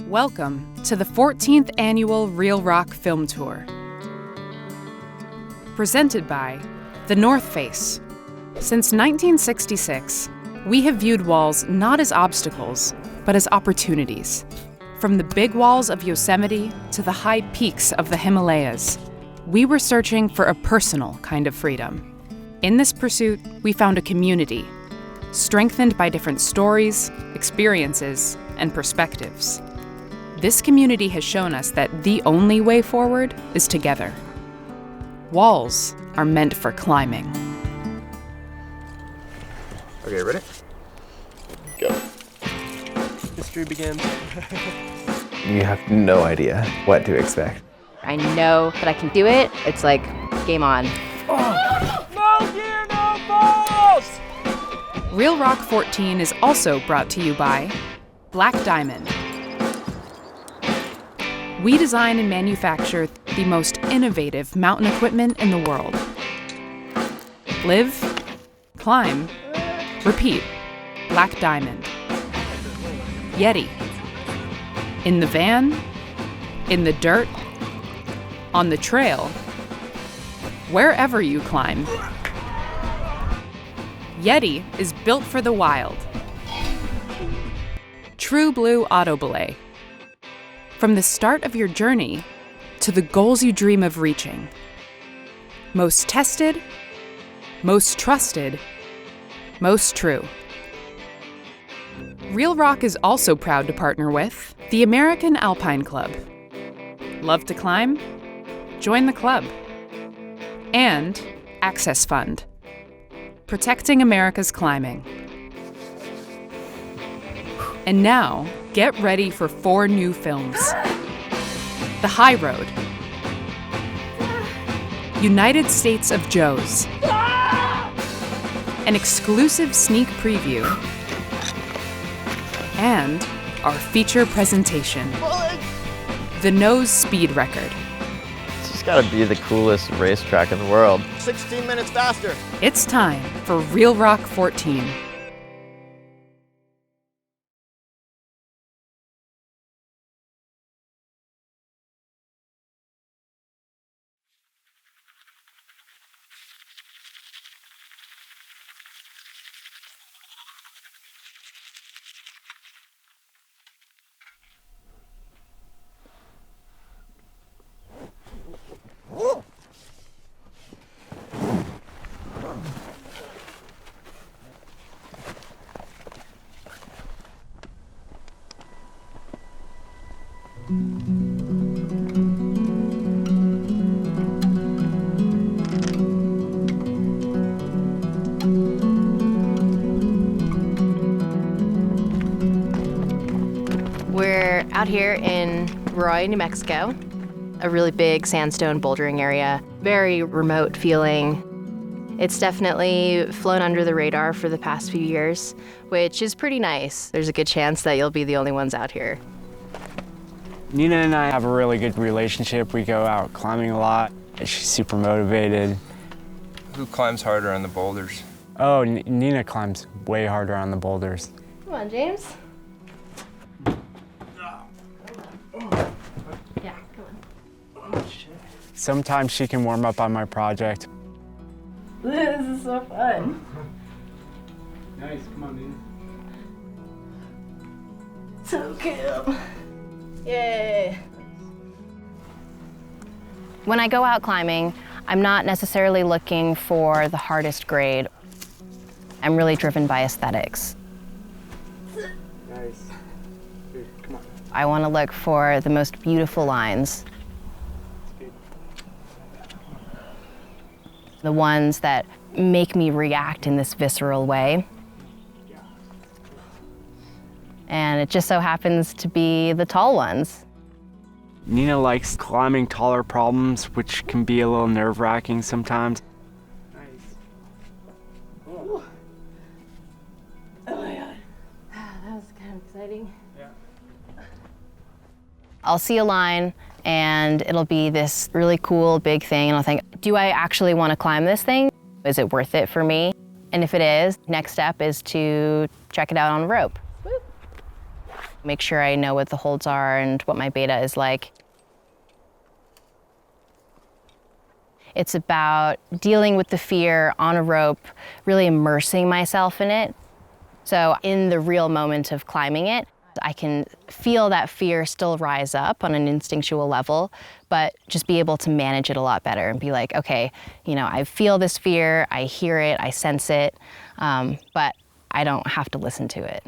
Welcome to the 14th Annual Reel Rock Film Tour. Presented by The North Face. Since 1966, we have viewed walls not as obstacles, but as opportunities. From the big walls of Yosemite to the high peaks of the Himalayas, we were searching for a personal kind of freedom. In this pursuit, we found a community, strengthened by different stories, experiences, and perspectives. This community has shown us that the only way forward is together. Walls are meant for climbing. Okay, ready? Go. History begins. You have no idea what to expect. I know that I can do it. It's like, game on. No gear, no balls! Reel Rock 14 is also brought to you by Black Diamond. We design and manufacture the most innovative mountain equipment in the world. Live, climb, repeat. Black Diamond. Yeti. In the van, in the dirt, on the trail, wherever you climb. Yeti is built for the wild. True Blue Auto Belay. From the start of your journey to the goals you dream of reaching. Most tested, most trusted, most true. Reel Rock is also proud to partner with the American Alpine Club. Love to climb? Join the club. And Access Fund, protecting America's climbing. And now, get ready for 4 new films. The High Road, United States of Joe's, an exclusive sneak preview, and our feature presentation, the Nose Speed Record. It's just gotta be the coolest racetrack in the world. 16 minutes faster. It's time for Reel Rock 14. We're out here in Roy, New Mexico, a really big sandstone bouldering area, very remote feeling. It's definitely flown under the radar for the past few years, which is pretty nice. There's a good chance that you'll be the only ones out here. Nina and I have a really good relationship. We go out climbing a lot. She's super motivated. Who climbs harder on the boulders? Oh, Nina climbs way harder on the boulders. Come on, James. Yeah, come on. Sometimes she can warm up on my project. This is so fun. Nice, come on, Nina. So cool. Yay. When I go out climbing, I'm not necessarily looking for the hardest grade. I'm really driven by aesthetics. Nice. Here, come on. I want to look for the most beautiful lines. The ones that make me react in this visceral way. And it just so happens to be the tall ones. Nina likes climbing taller problems, which can be a little nerve-wracking sometimes. Nice. Oh my God. That was kind of exciting. Yeah. I'll see a line and it'll be this really cool big thing and I'll think, do I actually want to climb this thing? Is it worth it for me? And if it is, next step is to check it out on a rope. Woo. make sure I know what the holds are and what my beta is like. It's about dealing with the fear on a rope, really immersing myself in it. So in the real moment of climbing it, I can feel that fear still rise up on an instinctual level, but just be able to manage it a lot better and be like, okay, you know, I feel this fear, I hear it, I sense it, but I don't have to listen to it.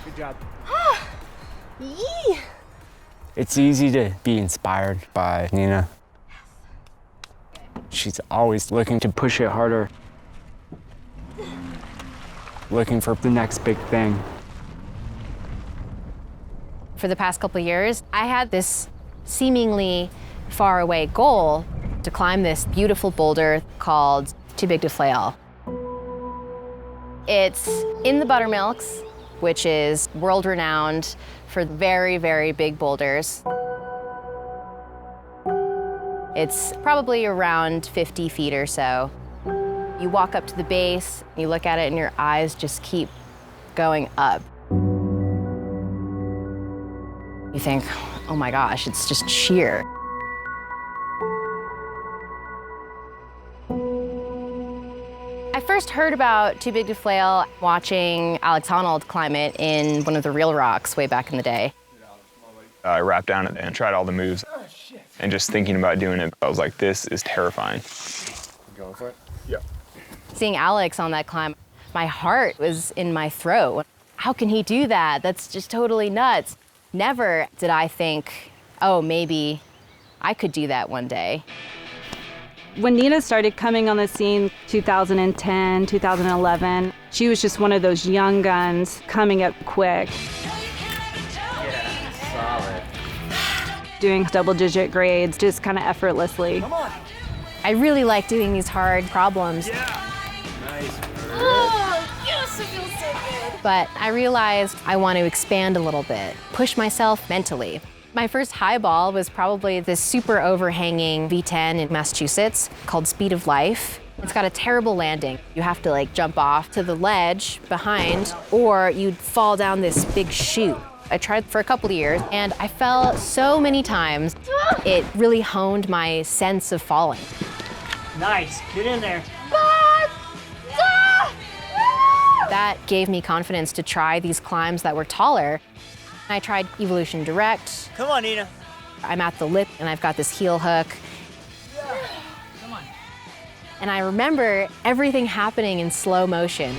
Good job. Yee! It's easy to be inspired by Nina. She's always looking to push it harder, looking for the next big thing. For the past couple of years, I had this seemingly far away goal to climb this beautiful boulder called Too Big to Flail. It's in the Buttermilks, which is world-renowned for very, very big boulders. It's probably around 50 feet or so. You walk up to the base, you look at it, and your eyes just keep going up. You think, oh my gosh, it's just sheer. I first heard about Too Big to Flail watching Alex Honnold climb it in one of the Real Rocks way back in the day. I rapped down it and tried all the moves. And just thinking about doing it, I was like, this is terrifying. Going for it? Yeah. Seeing Alex on that climb, my heart was in my throat. How can he do that? That's just totally nuts. Never did I think, oh, maybe I could do that one day. When Nina started coming on the scene 2010, 2011, she was just one of those young guns coming up quick. Doing double-digit grades, just kind of effortlessly. I really like doing these hard problems. Oh, yes, it feels so good. But I realized I want to expand a little bit, push myself mentally. My first high ball was probably this super overhanging V10 in Massachusetts called Speed of Life. It's got a terrible landing. You have to like jump off to the ledge behind, or you'd fall down this big chute. I tried for a couple of years, and I fell so many times, it really honed my sense of falling. Nice, get in there. That gave me confidence to try these climbs that were taller. I tried Evolution Direct. Come on, Nina. I'm at the lip, and I've got this heel hook. Come on. And I remember everything happening in slow motion.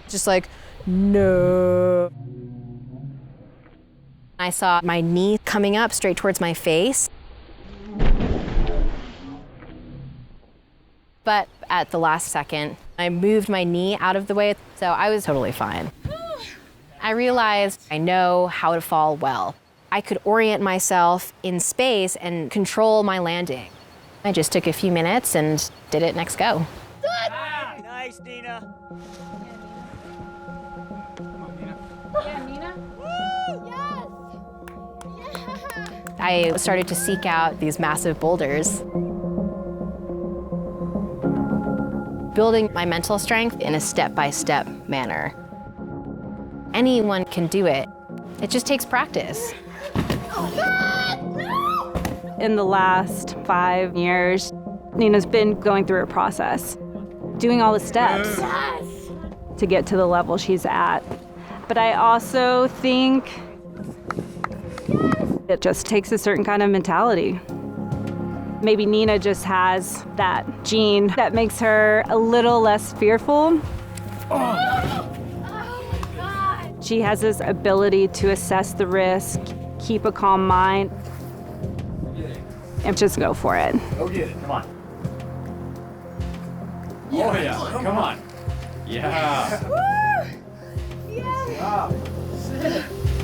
Just like, no. I saw my knee coming up straight towards my face. But at the last second, I moved my knee out of the way, so I was totally fine. I realized I know how to fall well. I could orient myself in space and control my landing. I just took a few minutes and did it next go. Nice, Nina. I started to seek out these massive boulders, building my mental strength in a step-by-step manner. Anyone can do it. It just takes practice. In the last 5 years, Nina's been going through a process, doing all the steps to get to the level she's at. But I also think it just takes a certain kind of mentality. Maybe Nina just has that gene that makes her a little less fearful. She has this ability to assess the risk, keep a calm mind, and just go for it. Go get it, come on. Oh yeah, come on. Yeah.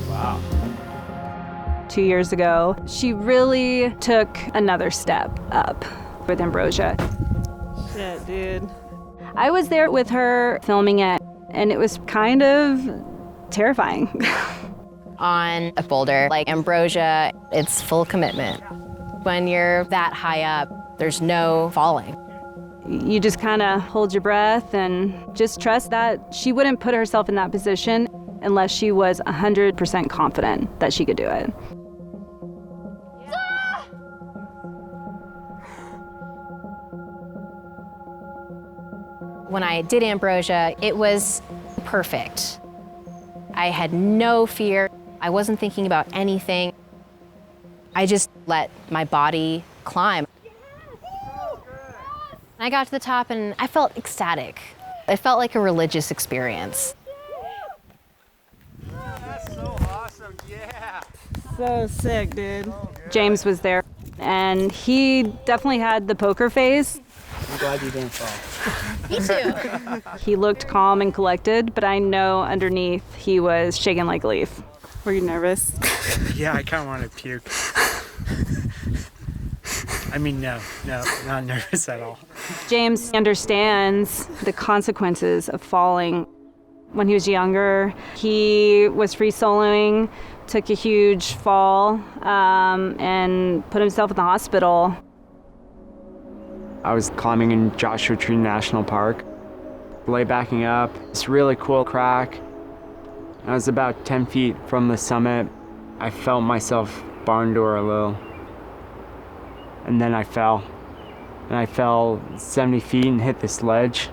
Wow. 2 years ago, she really took another step up with Ambrosia. Shit, dude. I was there with her filming it, and it was kind of terrifying. On a boulder like Ambrosia, it's full commitment. When you're that high up, there's no falling. You just kind of hold your breath and just trust that she wouldn't put herself in that position unless she was 100% confident that she could do it. When I did Ambrosia, it was perfect. I had no fear. I wasn't thinking about anything. I just let my body climb. I got to the top and I felt ecstatic. It felt like a religious experience. That's so awesome, yeah. So sick, dude. James was there, and he definitely had the poker face. I'm glad you didn't fall. Me too. He looked calm and collected, but I know underneath he was shaking like a leaf. Were you nervous? Yeah, I kind of want to puke. I mean, no, not nervous at all. James understands the consequences of falling. When he was younger, he was free soloing, took a huge fall, and put himself in the hospital. I was climbing in Joshua Tree National Park, lay backing up, this really cool crack. I was about 10 feet from the summit. I felt myself barn door a little. And then I fell. And I fell 70 feet and hit this ledge.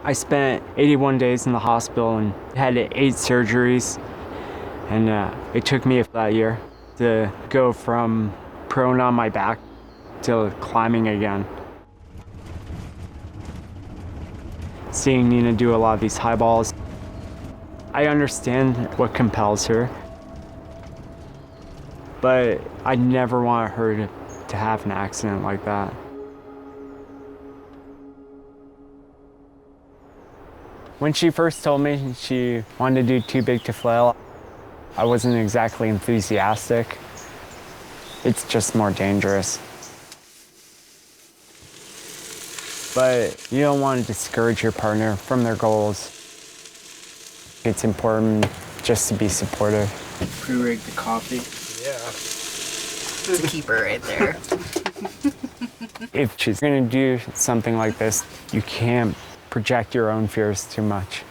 I spent 81 days in the hospital and had 8 surgeries. And it took me that year to go from prone on my back to climbing again. Seeing Nina do a lot of these high balls, I understand what compels her, but I never want her to have an accident like that. When she first told me she wanted to do Too Big to Flail, I wasn't exactly enthusiastic. It's just more dangerous. But you don't want to discourage your partner from their goals. It's important just to be supportive. Pre-rig the coffee. It's a keeper right there. If she's gonna do something like this, you can't project your own fears too much.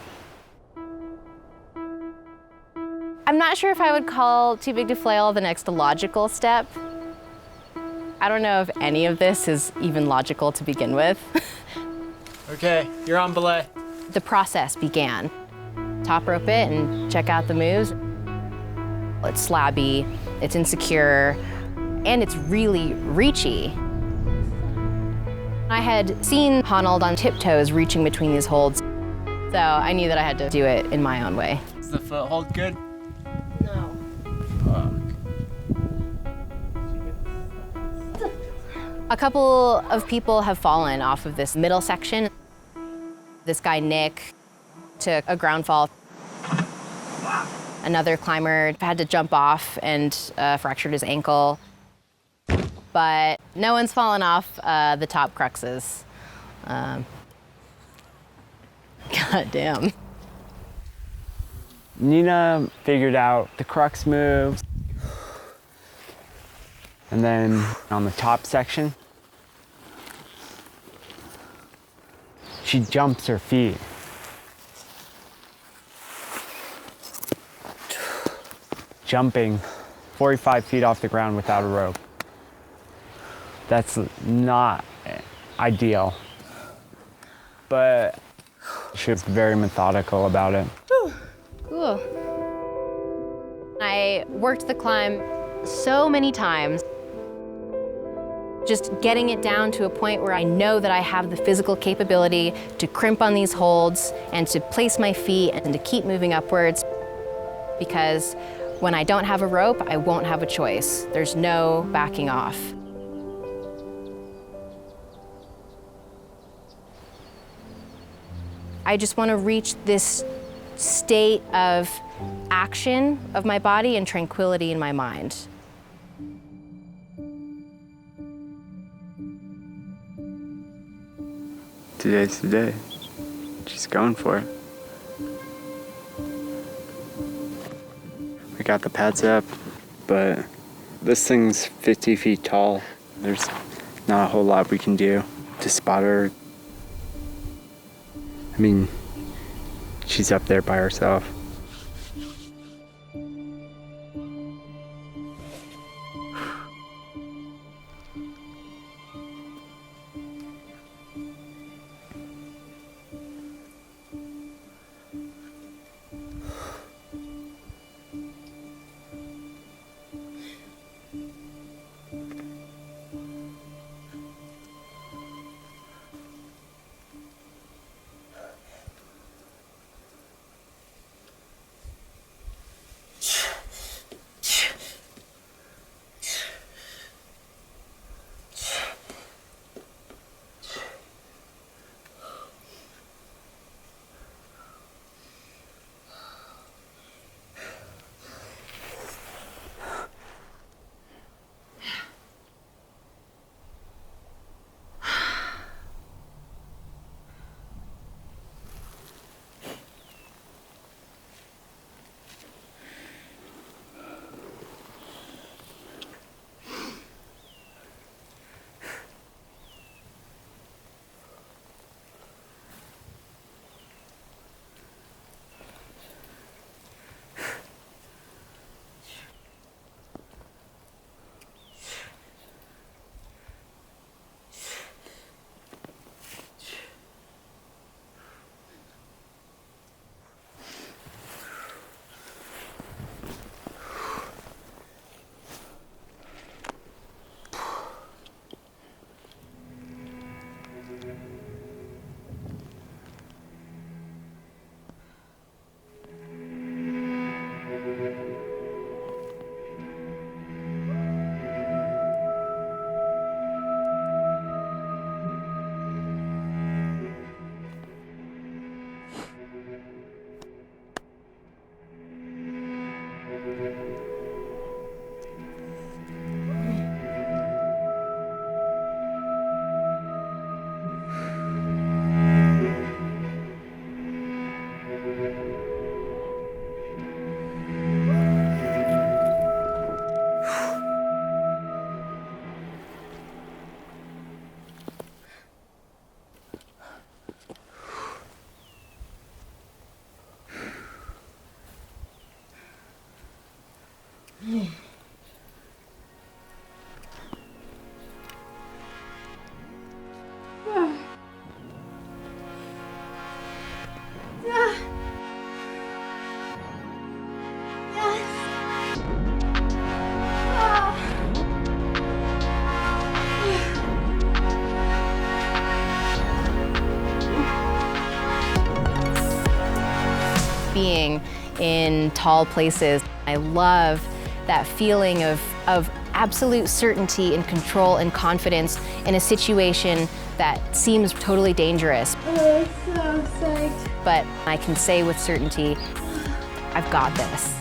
I'm not sure if I would call Too Big to Flail the next logical step. I don't know if any of this is even logical to begin with. Okay, you're on belay. The process began. Top rope it and check out the moves. It's slabby, it's insecure, and it's really reachy. I had seen Honnold on tiptoes reaching between these holds, so I knew that I had to do it in my own way. Is the foothold good? No. A couple of people have fallen off of this middle section. This guy, Nick, took a ground fall. Another climber had to jump off and fractured his ankle. But no one's fallen off the top cruxes. God damn. Nina figured out the crux moves. And then on the top section, she jumps her feet. Jumping 45 feet off the ground without a rope. That's not ideal. But she was very methodical about it. Cool. I worked the climb so many times. Just getting it down to a point where I know that I have the physical capability to crimp on these holds and to place my feet and to keep moving upwards. Because when I don't have a rope, I won't have a choice. There's no backing off. I just want to reach this state of action of my body and tranquility in my mind. Today's the day. She's going for it. We got the pads up, but this thing's 50 feet tall. There's not a whole lot we can do to spot her. I mean, she's up there by herself. Being in tall places, I love that feeling of absolute certainty and control and confidence in a situation that seems totally dangerous. Oh, I'm so psyched. But I can say with certainty, I've got this.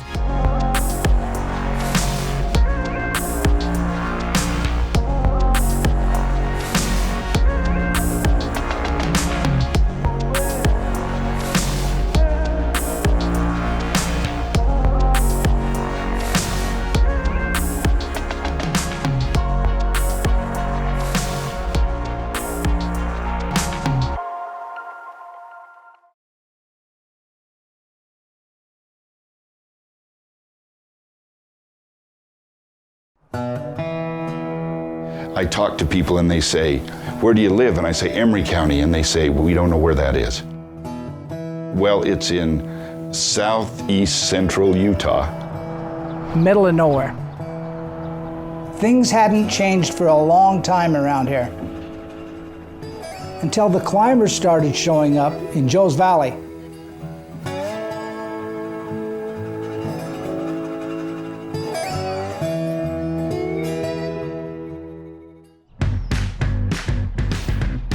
I talk to people and they say, "Where do you live?" And I say, "Emery County." And they say, "Well, we don't know where that is." Well, it's in southeast central Utah. Middle of nowhere. Things hadn't changed for a long time around here. Until the climbers started showing up in Joe's Valley.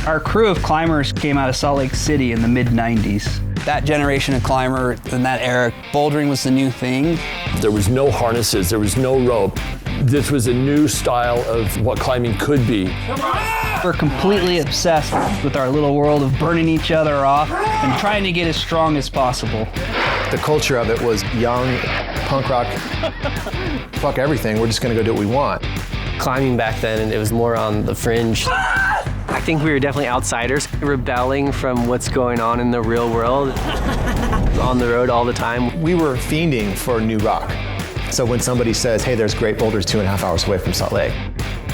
Our crew of climbers came out of Salt Lake City in the mid-90s. That generation of climber in that era, bouldering was the new thing. There was no harnesses, there was no rope. This was a new style of what climbing could be. We're completely obsessed with our little world of burning each other off and trying to get as strong as possible. The culture of it was young, punk rock, fuck everything, we're just gonna go do what we want. Climbing back then, it was more on the fringe. I think we were definitely outsiders, rebelling from what's going on in the real world, on the road all the time. We were fiending for new rock. So when somebody says, hey, there's great boulders 2.5 hours away from Salt Lake,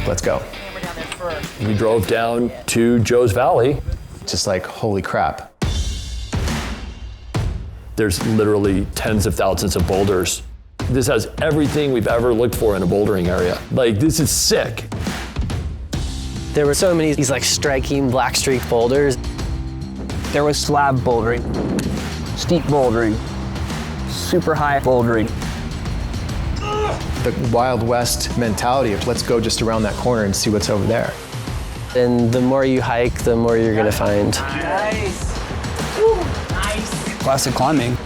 let's go. We drove down to Joe's Valley. Just like, holy crap. There's literally tens of thousands of boulders. This has everything we've ever looked for in a bouldering area. Like, this is sick. There were so many these like striking black streak boulders. There was slab bouldering, steep bouldering, super high bouldering. The Wild West mentality of let's go just around that corner and see what's over there. And the more you hike, the more you're gonna find. Nice. Ooh, nice. Classic climbing.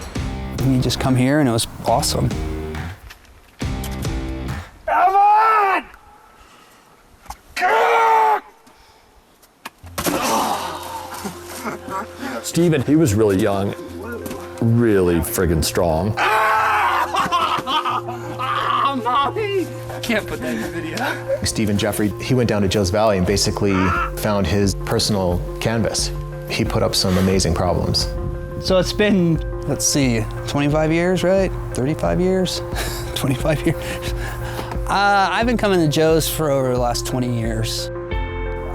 You just come here and it was awesome. Come on! Steven, he was really young, really friggin' strong. Mommy! Can't put that in the video. Stephen Jeffrey, he went down to Joe's Valley and basically found his personal canvas. He put up some amazing problems. So it's been, let's see, 25 years, right? 35 years? 25 years. I've been coming to Joe's for over the last 20 years.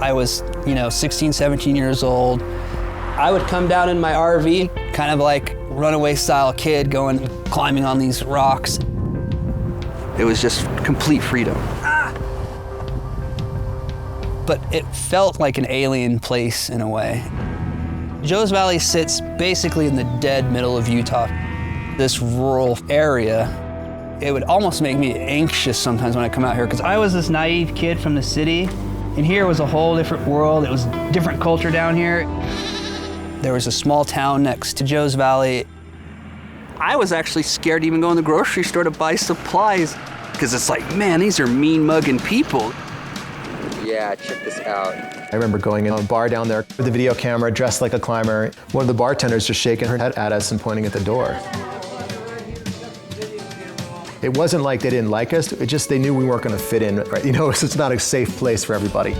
I was, 16, 17 years old. I would come down in my RV, kind of like runaway style kid going climbing on these rocks. It was just complete freedom. But it felt like an alien place in a way. Joe's Valley sits basically in the dead middle of Utah. This rural area, it would almost make me anxious sometimes when I come out here because I was this naive kid from the city and here was a whole different world. It was a different culture down here. There was a small town next to Joe's Valley. I was actually scared to even go in the grocery store to buy supplies because it's like, man, these are mean mugging people. Yeah, check this out. I remember going in a bar down there with a video camera, dressed like a climber. One of the bartenders just shaking her head at us and pointing at the door. It wasn't like they didn't like us, it just they knew we weren't gonna fit in, right? It's not a safe place for everybody.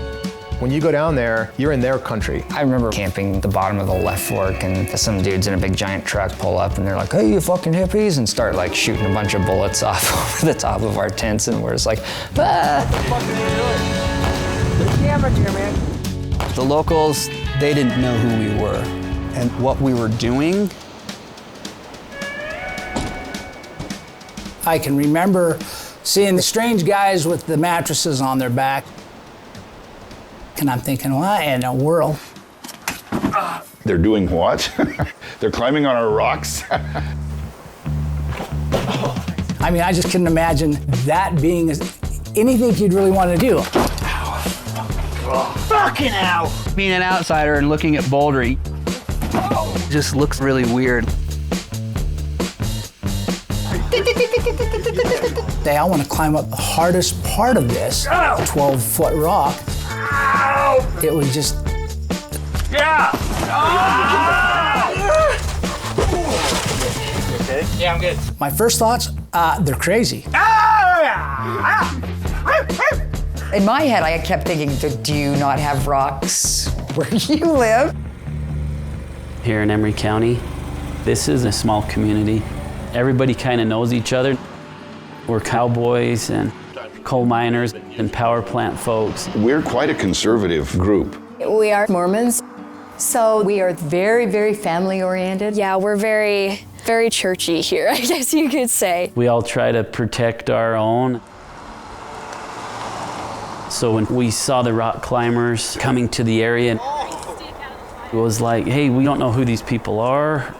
When you go down there, you're in their country. I remember camping at the bottom of the left fork and some dudes in a big giant truck pull up and they're like, hey, you fucking hippies, and start like shooting a bunch of bullets off over the top of our tents, and we're just like, ah. The locals, they didn't know who we were and what we were doing. I can remember seeing the strange guys with the mattresses on their back. And I'm thinking, what in the world? They're doing what? They're climbing on our rocks? I mean, I just couldn't imagine that being anything you'd really want to do. Fucking hell! Being an outsider and looking at bouldering just looks really weird. I want to climb up the hardest part of this 12-foot rock. It was just... Yeah! Okay? Yeah, I'm good. My first thoughts, they're crazy. In my head, I kept thinking, do you not have rocks where you live? Here in Emery County, this is a small community. Everybody kind of knows each other. We're cowboys and coal miners and power plant folks. We're quite a conservative group. We are Mormons, so we are very, very family oriented. Yeah, we're very, very churchy here, I guess you could say. We all try to protect our own. So when we saw the rock climbers coming to the area, it was like, hey, we don't know who these people are.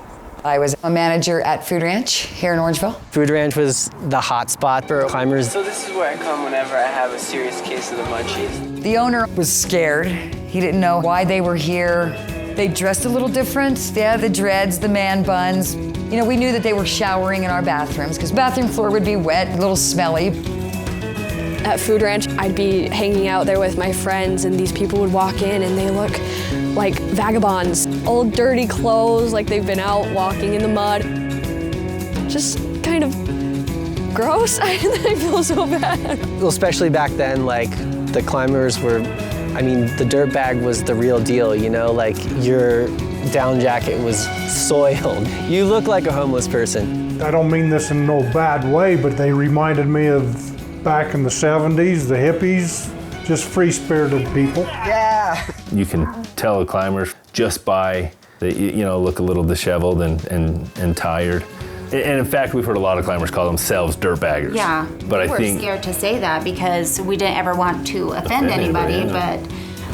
I was a manager at Food Ranch here in Orangeville. Food Ranch was the hot spot for climbers. So this is where I come whenever I have a serious case of the munchies. The owner was scared. He didn't know why they were here. They dressed a little different. They had the dreads, the man buns. You know, we knew that they were showering in our bathrooms because bathroom floor would be wet, a little smelly. At Food Ranch, I'd be hanging out there with my friends and these people would walk in and they look like vagabonds. Old dirty clothes, like they've been out walking in the mud. Just kind of gross. I feel so bad. Well, especially back then, like the climbers were, I mean, the dirt bag was the real deal, you know? Like your down jacket was soiled. You look like a homeless person. I don't mean this in no bad way, but they reminded me of back in the 70s, the hippies, just free-spirited people. Yeah. You can tell the climbers just by, look a little disheveled and tired. And in fact, we've heard a lot of climbers call themselves dirtbaggers. Yeah, but we were scared to say that because we didn't ever want to offend anybody, but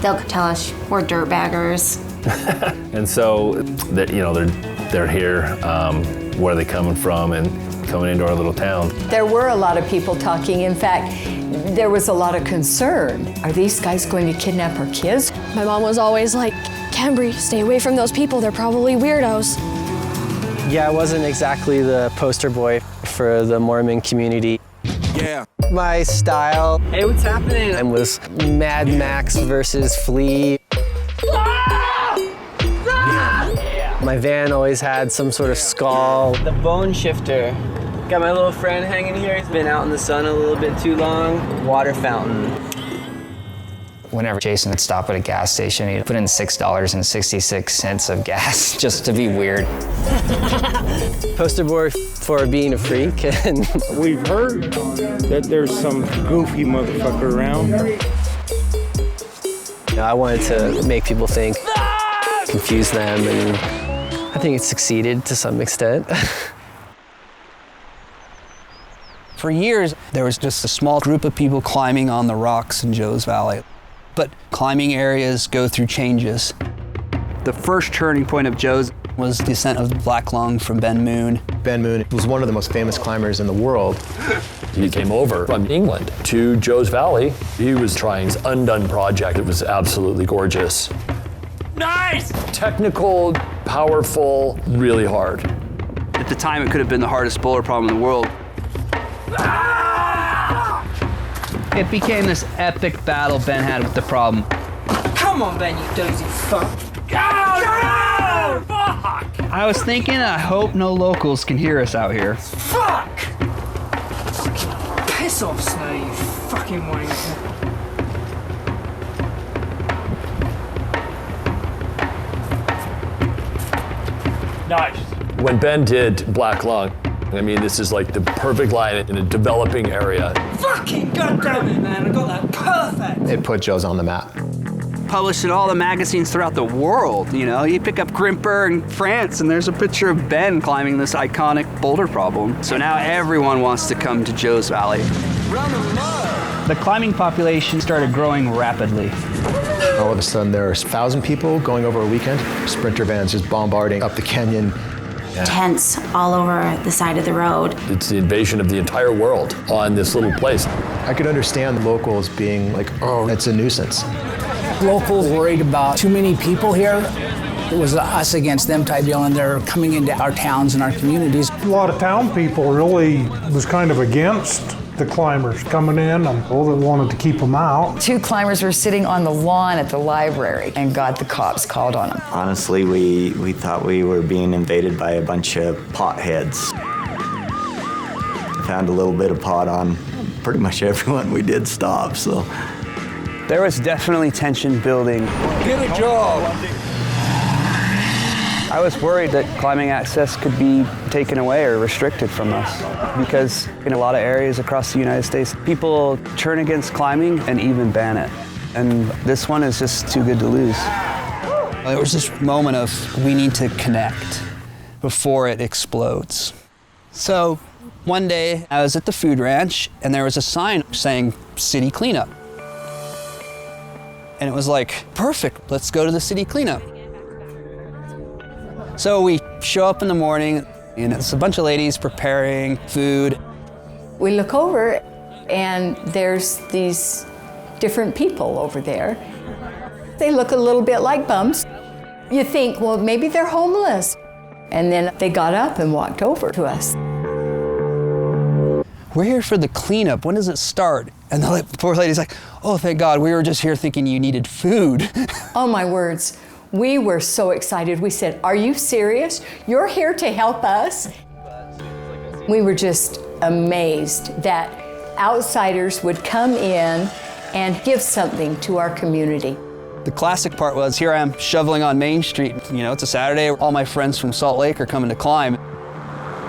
they'll tell us we're dirtbaggers. And so, they're here, where are they coming from, and coming into our little town. There were a lot of people talking. In fact, there was a lot of concern. Are these guys going to kidnap our kids? My mom was always like, Cambry, stay away from those people. They're probably weirdos. Yeah, I wasn't exactly the poster boy for the Mormon community. Yeah. My style, hey, what's happening? And was Mad Max versus Flea. My van always had some sort of skull. The bone shifter. Got my little friend hanging here. He's been out in the sun a little bit too long. Water fountain. Whenever Jason would stop at a gas station, he'd put in $6.66 of gas just to be weird. Poster boy for being a freak. And we've heard that there's some goofy motherfucker around. I wanted to make people think, confuse them, and I think it succeeded to some extent. For years, there was just a small group of people climbing on the rocks in Joe's Valley. But climbing areas go through changes. The first turning point of Joe's was the ascent of Black Lung from Ben Moon. Ben Moon was one of the most famous climbers in the world. He came over from England to Joe's Valley. He was trying his undone project. It was absolutely gorgeous. Nice! Technical, powerful, really hard. At the time, it could have been the hardest boulder problem in the world. It became this epic battle Ben had with the problem. Come on, Ben, you dozy fuck. Go! Go! Fuck! I was thinking, I hope no locals can hear us out here. Fuck! Piss off, Snow, you fucking wanker. Nice. When Ben did Black Lung, I mean, this is like the perfect line in a developing area. Fucking goddamn it, man, I got that perfect. It put Joe's on the map. Published in all the magazines throughout the world, you know? You pick up Grimper in France and there's a picture of Ben climbing this iconic boulder problem. So now everyone wants to come to Joe's Valley. The climbing population started growing rapidly. All of a sudden, there's 1,000 people going over a weekend. Sprinter vans just bombarding up the canyon. Yeah. Tents all over the side of the road. It's the invasion of the entire world on this little place. I could understand the locals being like, oh, it's a nuisance. Locals worried about too many people here. It was us against them type deal, and they're coming into our towns and our communities. A lot of town people really was kind of against the climbers coming in and all that wanted to keep them out. 2 climbers were sitting on the lawn at the library and got the cops called on them. Honestly, we thought we were being invaded by a bunch of potheads. Found a little bit of pot on pretty much everyone we did stop, so. There was definitely tension building. Good job. I was worried that climbing access could be taken away or restricted from us because in a lot of areas across the United States, people turn against climbing and even ban it. And this one is just too good to lose. There was this moment of we need to connect before it explodes. So one day I was at the food ranch and there was a sign saying city cleanup. And it was like, perfect, let's go to the city cleanup. So we show up in the morning and it's a bunch of ladies preparing food. We look over and there's these different people over there. They look a little bit like bums. You think, well, maybe they're homeless. And then they got up and walked over to us. We're here for the cleanup. When does it start? And the poor lady's like, oh, thank God, we were just here thinking you needed food. Oh, my words. We were so excited. We said, are you serious? You're here to help us? We were just amazed that outsiders would come in and give something to our community. The classic part was, here I am shoveling on Main Street. You know, it's a Saturday, all my friends from Salt Lake are coming to climb.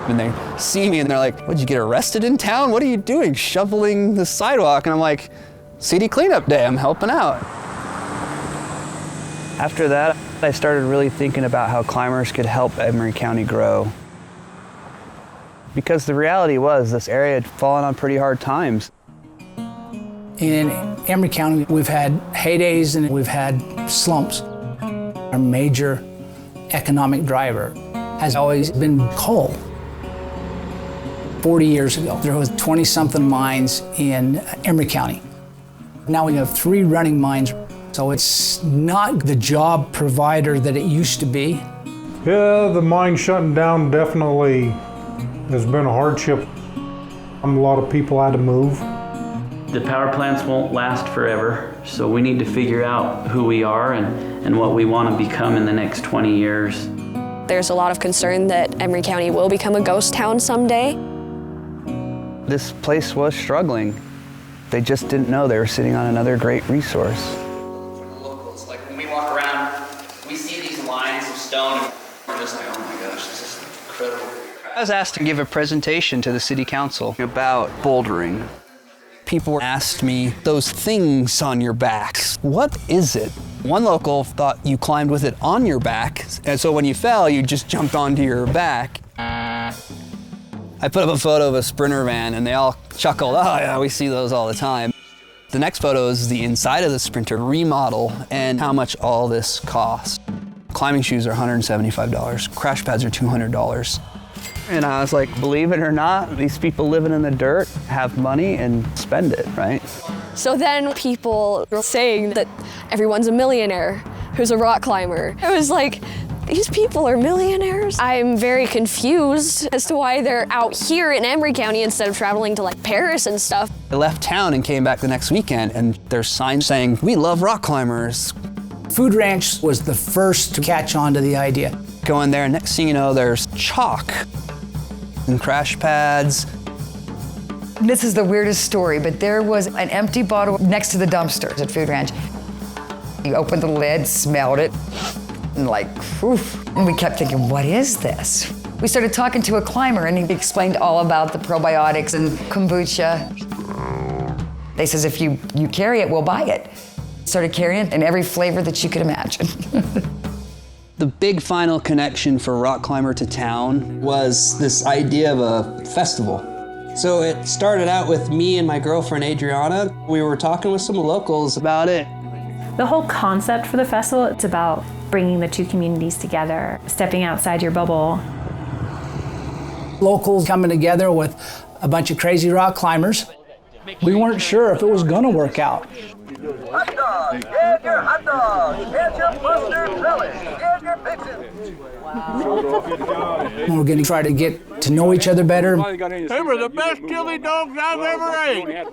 And they see me and they're like, what'd you get arrested in town? What are you doing, shoveling the sidewalk? And I'm like, city cleanup day, I'm helping out. After that, I started really thinking about how climbers could help Emery County grow. Because the reality was this area had fallen on pretty hard times. In Emery County, we've had heydays and we've had slumps. Our major economic driver has always been coal. 40 years ago, there was 20-something mines in Emery County. Now we have 3 running mines, so it's not the job provider that it used to be. Yeah, the mine shutting down definitely has been a hardship. A lot of people had to move. The power plants won't last forever, so we need to figure out who we are and what we want to become in the next 20 years. There's a lot of concern that Emery County will become a ghost town someday. This place was struggling. They just didn't know they were sitting on another great resource. Locals, like when we walk around, we see these lines of stone, and we're just like, oh my gosh, this is incredible. I was asked to give a presentation to the city council about bouldering. People asked me, those things on your backs, what is it? One local thought you climbed with it on your back, and so when you fell, you just jumped onto your back. I put up a photo of a Sprinter van and they all chuckled, oh yeah, we see those all the time. The next photo is the inside of the Sprinter remodel and how much all this costs. Climbing shoes are $175, crash pads are $200. And I was like, believe it or not, these people living in the dirt have money and spend it, right? So then people were saying that everyone's a millionaire who's a rock climber. It was like, these people are millionaires? I'm very confused as to why they're out here in Emery County instead of traveling to like Paris and stuff. I left town and came back the next weekend and there's signs saying, we love rock climbers. Food Ranch was the first to catch on to the idea. Go in there and next thing you know, there's chalk and crash pads. This is the weirdest story, but there was an empty bottle next to the dumpsters at Food Ranch. You opened the lid, smelled it, and like, oof. And we kept thinking, what is this? We started talking to a climber and he explained all about the probiotics and kombucha. They says, if you carry it, we'll buy it. Started carrying it in every flavor that you could imagine. The big final connection for Rock Climber to Town was this idea of a festival. So it started out with me and my girlfriend Adriana. We were talking with some locals about it. The whole concept for the festival, it's about bringing the two communities together, stepping outside your bubble. Locals coming together with a bunch of crazy rock climbers. We weren't sure if it was gonna work out. Hot dogs, get your hot dogs, get your mustard relish, get your pickles. We're gonna try to get to know each other better. They were the best chili dogs I've ever ate.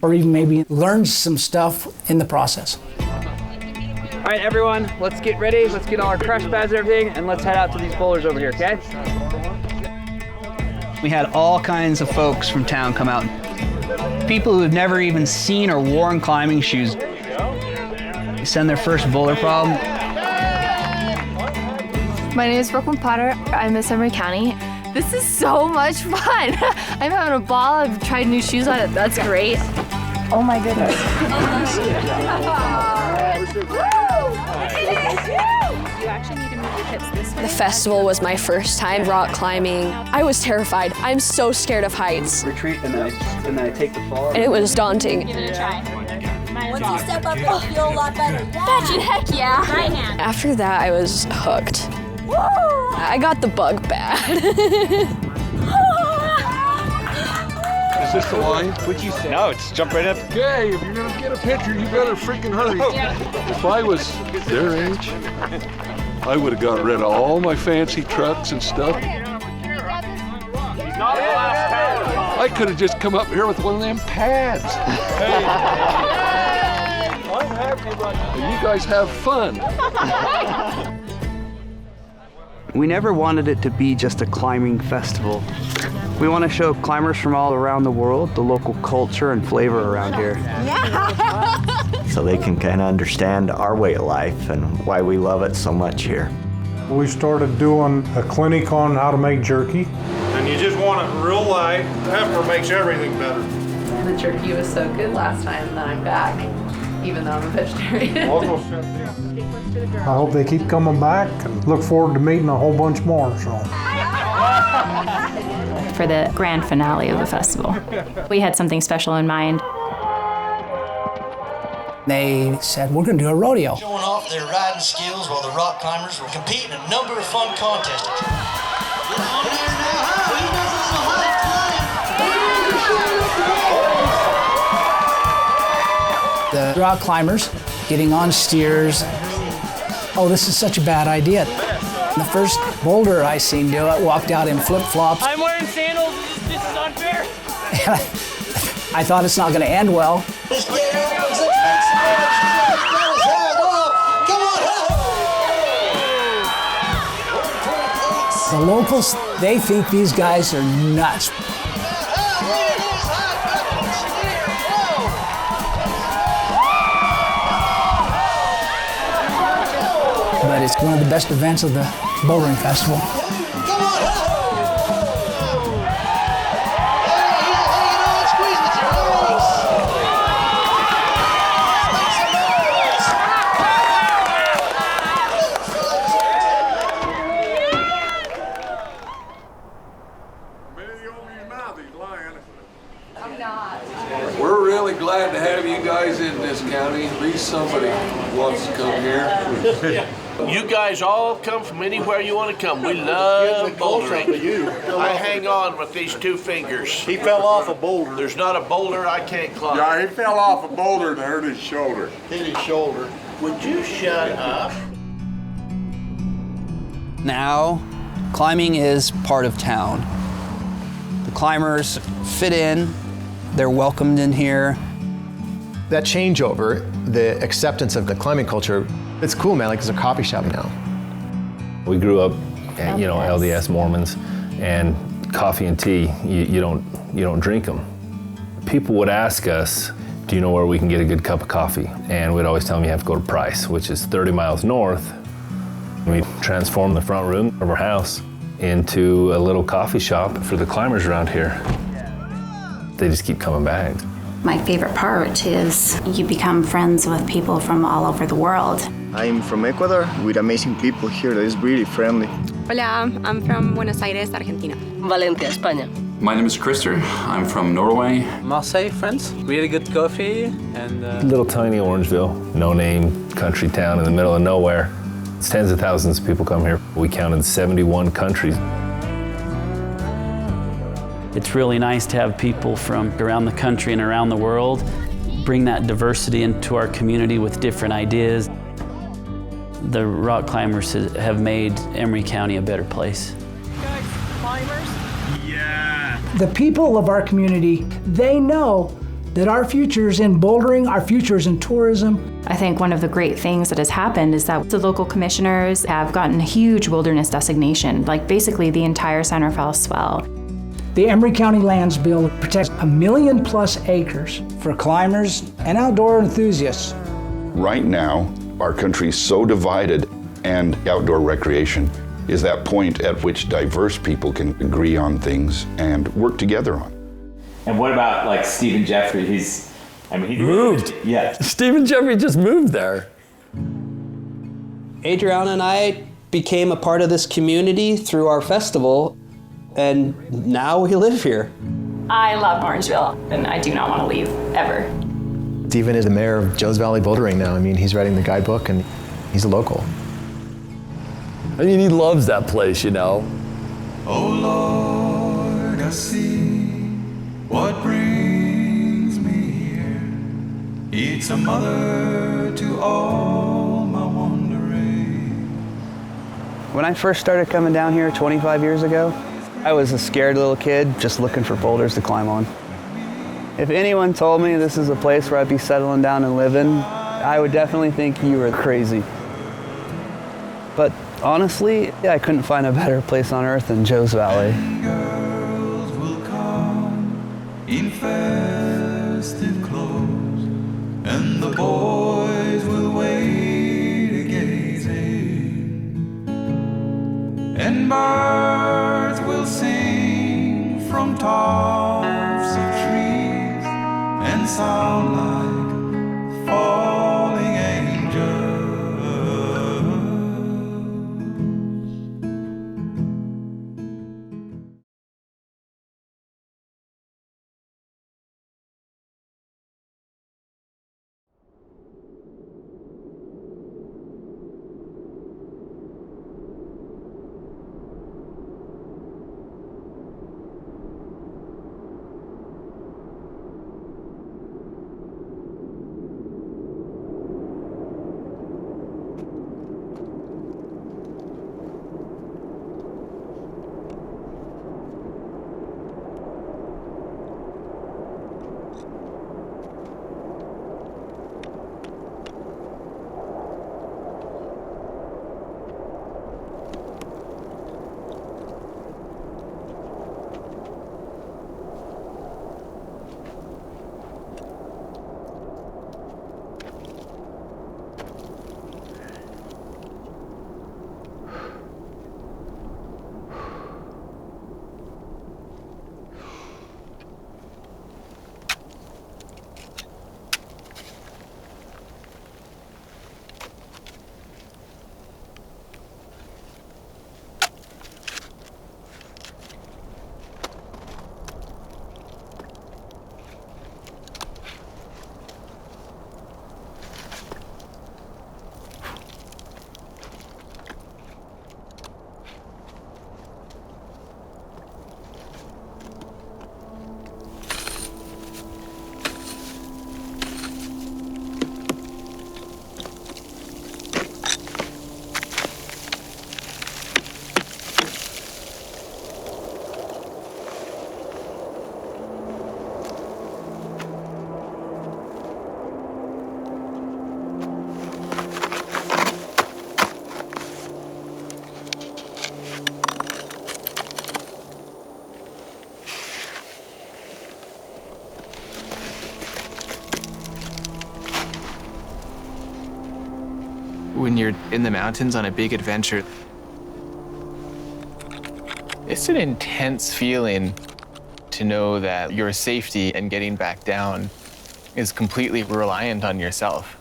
Or even maybe learn some stuff in the process. All right, everyone, let's get ready. Let's get all our crash pads and everything, and let's head out to these boulders over here, okay? We had all kinds of folks from town come out. People who've never even seen or worn climbing shoes. They send their first boulder problem. My name is Brooklyn Potter. I miss Emory County. This is so much fun. I'm having a ball. I've tried new shoes on it. That's great. Oh my goodness. You actually need to move your hips this way. The festival was my first time rock climbing. I was terrified. I'm so scared of heights. Retreat and then I take the fall. And it was daunting. Give it a try. Once you step up, it'll feel a lot better. Imagine, heck yeah. Right hand. After that, I was hooked. Woo! I got the bug bad. Is this the line? What'd you say? No, it's jump right up. Okay, if you're gonna get a picture, you better freaking hurry. If I was their age, I would have got rid of all my fancy trucks and stuff. I could have just come up here with one of them pads. Hey, I'm happy about it. You guys have fun. We never wanted it to be just a climbing festival. We want to show climbers from all around the world the local culture and flavor around here. So they can kind of understand our way of life and why we love it so much here. We started doing a clinic on how to make jerky. And you just want it real light. Pepper makes everything better. The jerky was so good last time that I'm back, even though I'm a vegetarian. I hope they keep coming back and look forward to meeting a whole bunch more. So. For the grand finale of the festival, we had something special in mind. They said, we're going to do a rodeo. Showing off their riding skills while the rock climbers were competing in a number of fun contests. Get on there now, huh? He knows it's a The high rock climbers getting on steers. Oh, this is such a bad idea. The first boulder I seen do it walked out in flip-flops. I'm wearing sandals. This is unfair. I thought it's not going to end well. The locals, they think these guys are nuts. But it's one of the best events of the bouldering festival. We're really glad to have you guys in this county. At least somebody wants to come here. You guys all come from anywhere you want to come. We love bouldering. I hang on with these two fingers. He fell off a boulder. There's not a boulder I can't climb. Yeah, he fell off a boulder and hurt his shoulder. Hit his shoulder. Would you shut up? Now, climbing is part of town. The climbers fit in, they're welcomed in here. That changeover, the acceptance of the climbing culture, it's cool, man. Like, there's a coffee shop now. We grew up, you know, LDS Mormons, and coffee and tea, you don't drink them. People would ask us, do you know where we can get a good cup of coffee? And we'd always tell them you have to go to Price, which is 30 miles north. We transformed the front room of our house into a little coffee shop for the climbers around here. They just keep coming back. My favorite part is you become friends with people from all over the world. I'm from Ecuador with amazing people here that is really friendly. Hola, I'm from Buenos Aires, Argentina. Valencia, España. My name is Christer. I'm from Norway. Marseille, France. Really good coffee and... Little tiny Orangeville, no-name country town in the middle of nowhere. It's tens of thousands of people come here. We counted 71 countries. It's really nice to have people from around the country and around the world bring that diversity into our community with different ideas. The rock climbers have made Emory County a better place. The people of our community, they know that our future is in bouldering, our future is in tourism. I think one of the great things that has happened is that the local commissioners have gotten a huge wilderness designation, like basically the entire San Rafael Swell. The Emory County Lands Bill protects 1 million+ acres for climbers and outdoor enthusiasts. Right now, our country is so divided, and outdoor recreation is that point at which diverse people can agree on things and work together on. And what about like Stephen Jeffrey? He moved. Yeah. Stephen Jeffrey just moved there. Adriana and I became a part of this community through our festival, and now we live here. I love Orangeville, and I do not want to leave, ever. Stephen is the mayor of Joe's Valley Bouldering now. I mean, he's writing the guidebook, and he's a local. I mean, he loves that place, you know. Oh Lord, I see what brings me here. It's a mother to all my wandering. When I first started coming down here 25 years ago, I was a scared little kid just looking for boulders to climb on. If anyone told me this is a place where I'd be settling down and living, I would definitely think you were crazy. But honestly, I couldn't find a better place on earth than Joe's Valley. Girls will come in festive clothes, and the boys will wait to gaze in. And birds will sing from tops of trees and sound like falling angels. When you're in the mountains on a big adventure, it's an intense feeling to know that your safety and getting back down is completely reliant on yourself.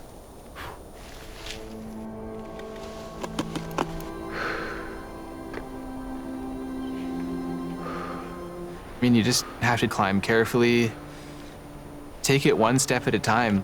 I mean, you just have to climb carefully, take it one step at a time.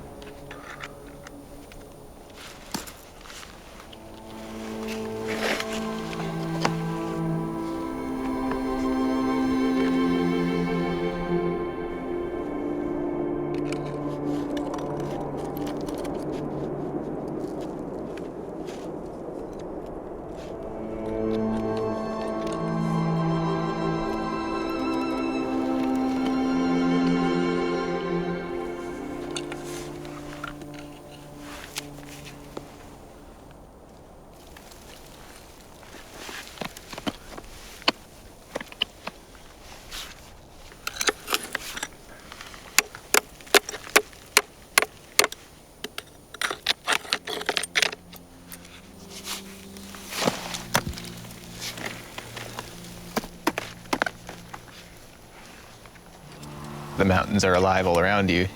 The mountains are alive all around you.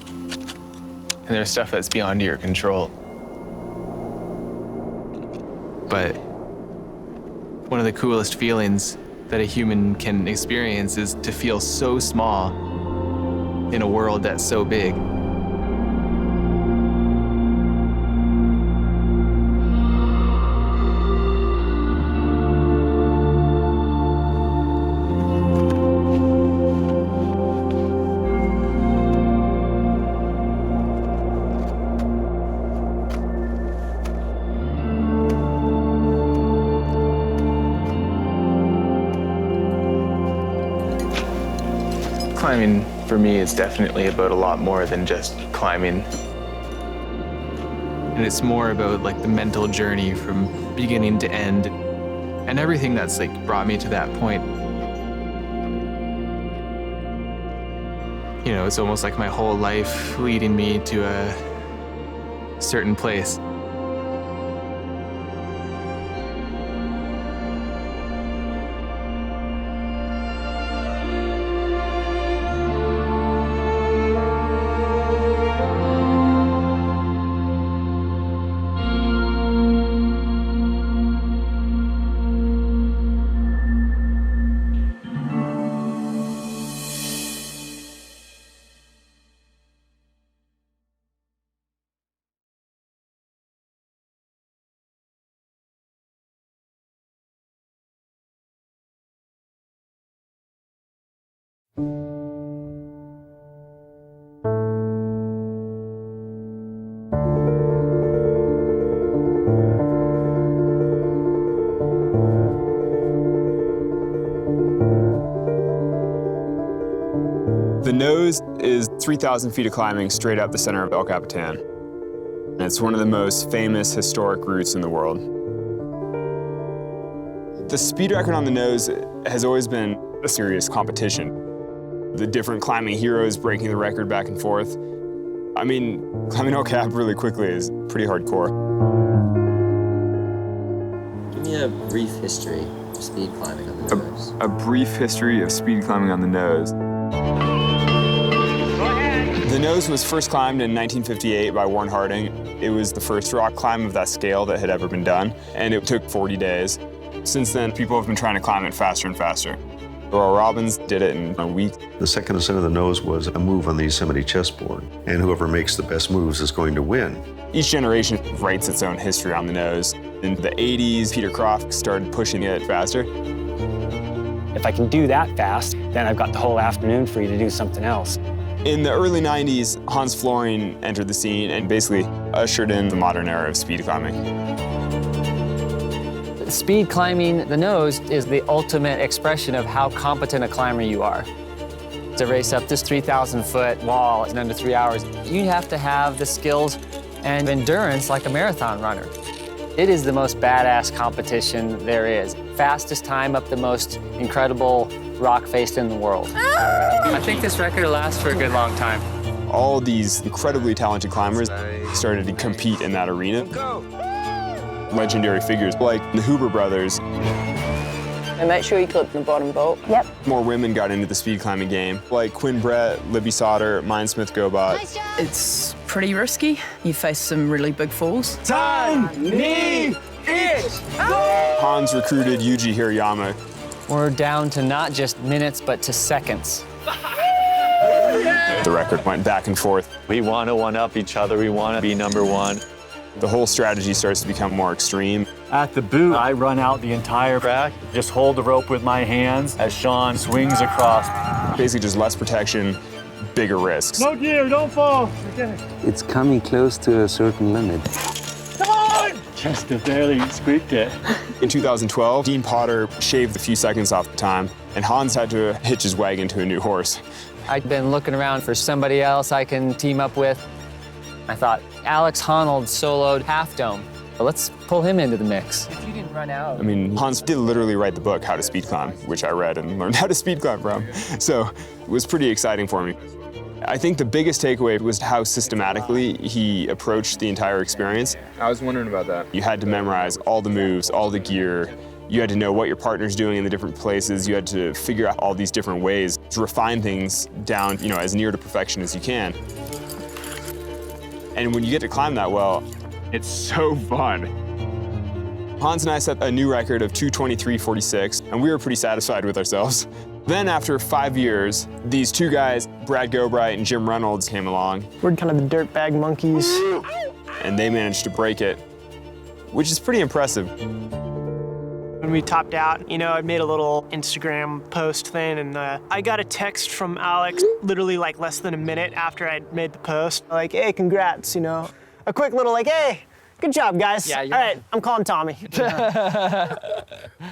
And there's stuff that's beyond your control. But one of the coolest feelings that a human can experience is to feel so small in a world that's so big. Climbing, for me, is definitely about a lot more than just climbing. And it's more about like the mental journey from beginning to end and everything that's like brought me to that point. You know, it's almost like my whole life leading me to a certain place. The nose is 3,000 feet of climbing straight up the center of El Capitan. And it's one of the most famous historic routes in the world. The speed record on the nose has always been a serious competition. The different climbing heroes breaking the record back and forth. I mean, climbing El Cap really quickly is pretty hardcore. Give me a brief history of speed climbing on the nose. A brief history of speed climbing on the nose. The nose was first climbed in 1958 by Warren Harding. It was the first rock climb of that scale that had ever been done, and it took 40 days. Since then, people have been trying to climb it faster and faster. Earl Robbins did it in a week. The second ascent of the nose was a move on the Yosemite chessboard, and whoever makes the best moves is going to win. Each generation writes its own history on the nose. In the 80s, Peter Croft started pushing it faster. If I can do that fast, then I've got the whole afternoon free to do something else. In the early 90s, Hans Florin entered the scene and basically ushered in the modern era of speed climbing. Speed climbing the nose is the ultimate expression of how competent a climber you are. To race up this 3,000-foot wall in under 3 hours, you have to have the skills and endurance like a marathon runner. It is the most badass competition there is. Fastest time up the most incredible rock face in the world. I think this record will last for a good long time. All these incredibly talented climbers started to compete in that arena. Legendary figures like the Huber brothers. And make sure you clip the bottom bolt. Yep. More women got into the speed climbing game, like Quinn Brett, Libby Sauter, Mindsmith Gobot. It's pretty risky. You face some really big falls. Time, knee, itch, Hans recruited Yuji Hirayama. We're down to not just minutes, but to seconds. The record went back and forth. We want to one-up each other. We want to be number one. The whole strategy starts to become more extreme. At the boot, I run out the entire track, just hold the rope with my hands as Sean swings across. Basically just less protection, bigger risks. No gear, don't fall. It's coming close to a certain limit. Come on! Just barely squeaked it. In 2012, Dean Potter shaved a few seconds off the time, and Hans had to hitch his wagon to a new horse. I'd been looking around for somebody else I can team up with. I thought, Alex Honnold soloed Half Dome. Let's pull him into the mix. If you didn't run out. I mean, Hans did literally write the book, How to Speed Climb, which I read and learned how to speed climb from. So it was pretty exciting for me. I think the biggest takeaway was how systematically he approached the entire experience. I was wondering about that. You had to memorize all the moves, all the gear. You had to know what your partner's doing in the different places. You had to figure out all these different ways to refine things down, as near to perfection as you can. And when you get to climb that well, it's so fun. Hans and I set a new record of 2:23.46, and we were pretty satisfied with ourselves. Then after 5 years, these two guys, Brad Gobright and Jim Reynolds, came along. We're kind of the dirtbag monkeys. And they managed to break it, which is pretty impressive. When we topped out, I made a little Instagram post thing, and I got a text from Alex literally like less than a minute after I'd made the post. Like, hey, congrats, A quick little like, hey, good job, guys. Yeah, all right, I'm calling Tommy.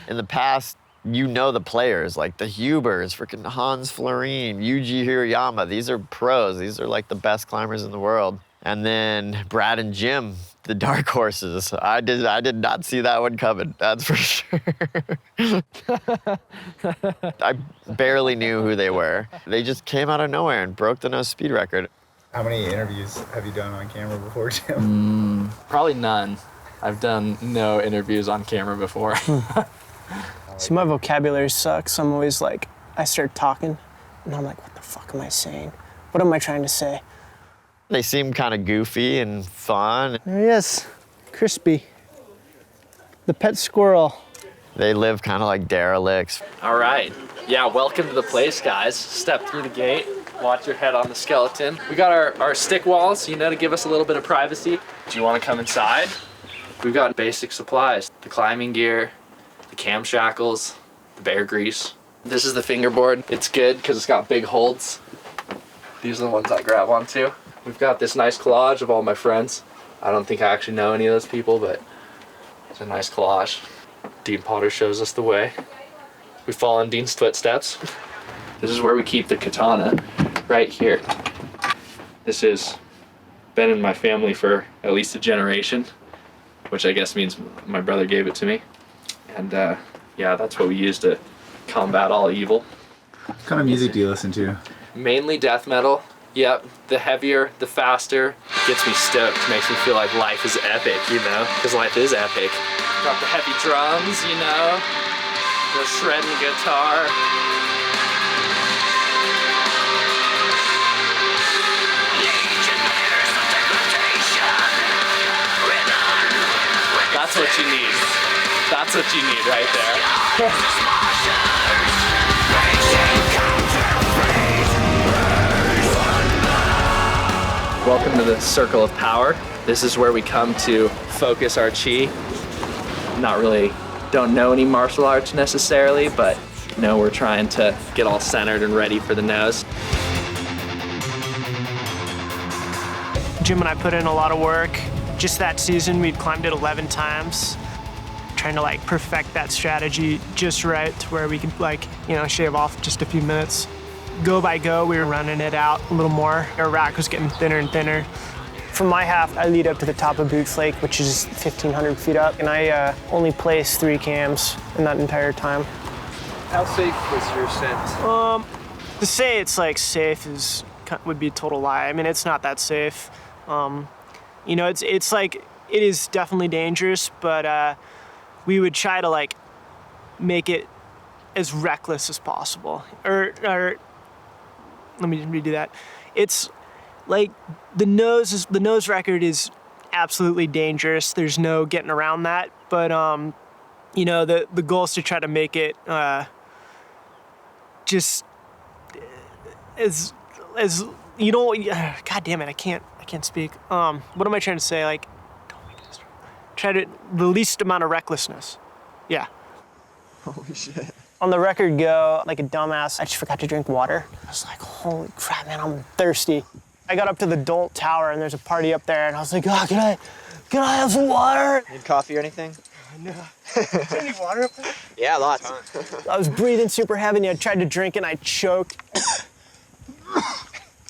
In the past, the players, like the Hubers, freaking Hans Florine, Yuji Hirayama. These are pros. These are like the best climbers in the world. And then Brad and Jim, the dark horses. I did not see that one coming, that's for sure. I barely knew who they were. They just came out of nowhere and broke the no speed record. How many interviews have you done on camera before, Jim? Probably none. I've done no interviews on camera before. See, my vocabulary sucks. I'm always like, I start talking, and I'm like, what the fuck am I saying? What am I trying to say? They seem kind of goofy and fun. There he is, Crispy, the pet squirrel. They live kind of like derelicts. All right. Yeah, welcome to the place, guys. Step through the gate. Watch your head on the skeleton. We got our stick walls, to give us a little bit of privacy. Do you want to come inside? We've got basic supplies. The climbing gear, the cam shackles, the bear grease. This is the fingerboard. It's good because it's got big holds. These are the ones I grab onto. We've got this nice collage of all my friends. I don't think I actually know any of those people, but it's a nice collage. Dean Potter shows us the way. We follow in Dean's footsteps. This is where we keep the katana, right here. This has been in my family for at least a generation, which I guess means my brother gave it to me. And yeah, that's what we use to combat all evil. What kind of music do you listen to? Mainly death metal. Yep, the heavier, the faster. Gets me stoked, makes me feel like life is epic, because life is epic. Got the heavy drums, the shredding guitar. That's what you need. That's what you need right there. Welcome to the Circle of Power. This is where we come to focus our chi. Don't know any martial arts necessarily, but we're trying to get all centered and ready for the nose. Jim and I put in a lot of work. Just that season, we'd climbed it 11 times, trying to perfect that strategy just right to where we could shave off just a few minutes. Go by go, we were running it out a little more. Our rack was getting thinner and thinner. From my half, I lead up to the top of Boot Flake, which is 1,500 feet up, and I only placed 3 cams in that entire time. How safe was your ascent? To say it's safe would be a total lie. I mean, it's not that safe. It is definitely dangerous, but we would try to make it as reckless as possible. Or let me redo that. It's the nose record is absolutely dangerous. There's no getting around that. But the goal is to try to make it just as God damn it, I can't speak. What am I trying to say? Don't make this. Try to the least amount of recklessness. Yeah. Holy shit. On the record go, like a dumbass, I just forgot to drink water. I was like, holy crap, man, I'm thirsty. I got up to the Dolt Tower and there's a party up there and I was like, oh, can I have some water? Need coffee or anything? No. Is there any water up there? Yeah, lots. I was breathing super heavy and I tried to drink and I choked.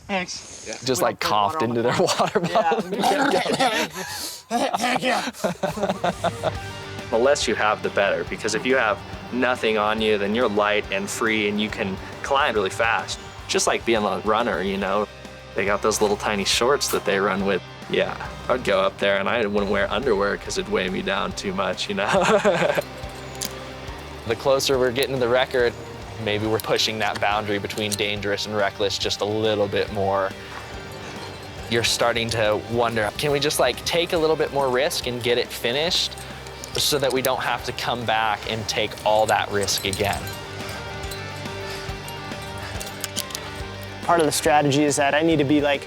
Thanks. Yeah. Just coughed into their water bottle. Yeah. Thank you. The less you have, the better, because if you have nothing on you, then you're light and free and you can climb really fast. Just like being a runner, They got those little tiny shorts that they run with. Yeah, I'd go up there and I wouldn't wear underwear because it'd weigh me down too much, The closer we're getting to the record, maybe we're pushing that boundary between dangerous and reckless just a little bit more. You're starting to wonder, can we just like take a little bit more risk and get it finished so that we don't have to come back and take all that risk again? Part of the strategy is that I need to be like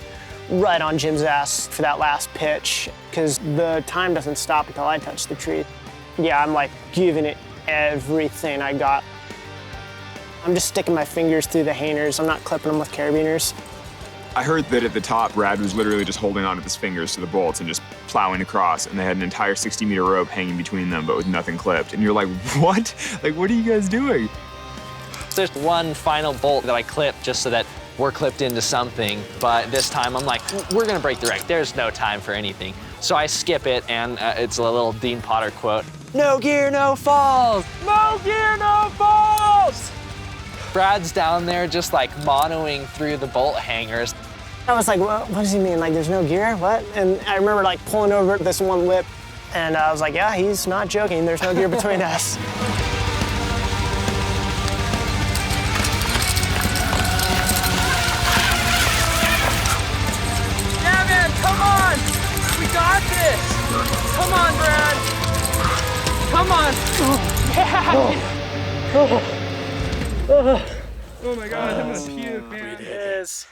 right on Jim's ass for that last pitch, because the time doesn't stop until I touch the tree. Yeah, I'm like giving it everything I got. I'm just sticking my fingers through the hangers. I'm not clipping them with carabiners. I heard that at the top, Brad was literally just holding on with his fingers to the bolts and just plowing across, and they had an entire 60-meter rope hanging between them, but with nothing clipped. And you're like, what? Like, what are you guys doing? There's one final bolt that I clipped just so that we're clipped into something, but this time I'm like, we're gonna break the wreck. There's no time for anything. So I skip it, and it's a little Dean Potter quote. No gear, no falls. No gear, no falls. Brad's down there just like monoing through the bolt hangers. I was like, what does he mean? Like, there's no gear? What? And I remember like pulling over this one lip, and I was like, yeah, he's not joking. There's no gear between us. Yeah, man, come on! We got this! Come on, Brad! Come on! Yeah! Oh my God, I'm gonna puke, man. Yes.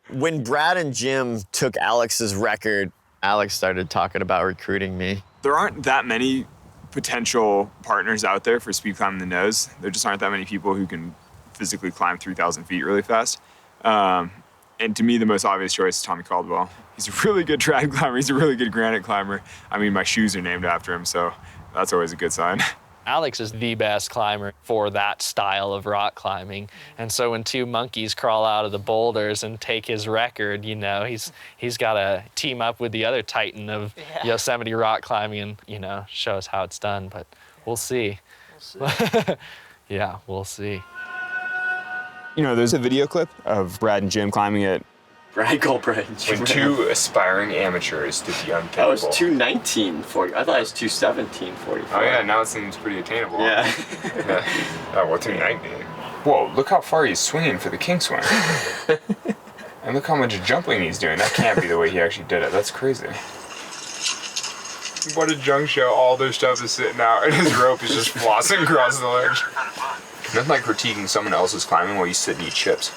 When Brad and Jim took Alex's record, Alex started talking about recruiting me. There aren't that many potential partners out there for speed climbing the nose. There just aren't that many people who can physically climb 3,000 feet really fast. And to me, the most obvious choice is Tommy Caldwell. He's a really good trad climber. He's a really good granite climber. I mean, my shoes are named after him, so that's always a good sign. Alex is the best climber for that style of rock climbing. And so when two monkeys crawl out of the boulders and take his record, you know, he's got to team up with the other titan of Yosemite rock climbing and, you know, show us how it's done. But we'll see. Yeah, we'll see. You know, there's a video clip of Brad and Jim climbing it. Brad Goldbread and Jim. When two aspiring amateurs did the unthinkable. That was 2:19:40. I thought it was 2:17:44. Oh yeah, now it seems pretty attainable. Yeah. Oh, well, 2:19. Whoa, look how far he's swinging for the king swing. And look how much jumping he's doing. That can't be the way he actually did it. That's crazy. What a junk show. All their stuff is sitting out and his rope is just flossing across the ledge. Nothing like critiquing someone else's climbing while you sit and eat chips.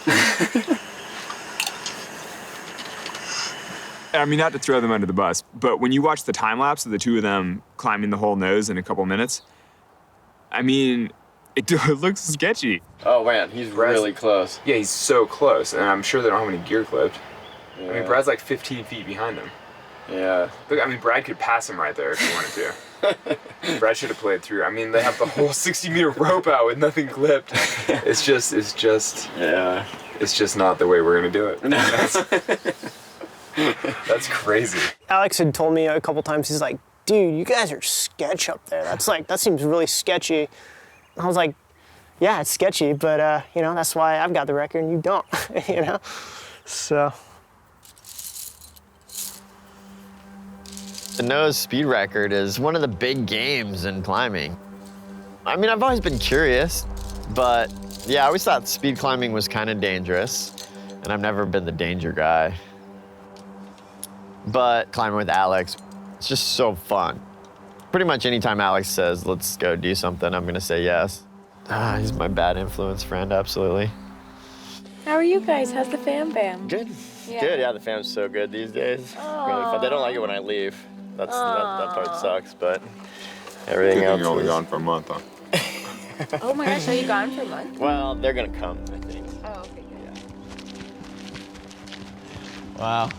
I mean, not to throw them under the bus, but when you watch the time lapse of the two of them climbing the whole nose in a couple minutes, I mean, it looks sketchy. Oh man, he's really close. Yeah, he's so close, and I'm sure they don't have any gear clipped. Yeah. I mean, Brad's like 15 feet behind him. Yeah. Look, I mean, Brad could pass him right there if he wanted to. Brad should have played through. I mean, they have the whole 60-meter rope out with nothing clipped. It's just not the way we're gonna do it. That's crazy. Alex had told me a couple times, he's like, dude, you guys are sketch up there. That seems really sketchy. And I was like, yeah, it's sketchy, but you know, that's why I've got the record and you don't, you know? So. The nose speed record is one of the big games in climbing. I mean, I've always been curious, but yeah, I always thought speed climbing was kind of dangerous, and I've never been the danger guy. But climbing with Alex, it's just so fun. Pretty much anytime Alex says, let's go do something, I'm gonna say yes. He's my bad influence friend, absolutely. How are you guys? How's the fam bam? Good. Good, yeah, the fam's so good these days. Really fun. They don't like it when I leave. That part sucks, but everything else. You're only gone for a month, huh? Oh my gosh, are you gone for a month? Well, they're gonna come, I think. Oh, okay, good. Yeah. Wow.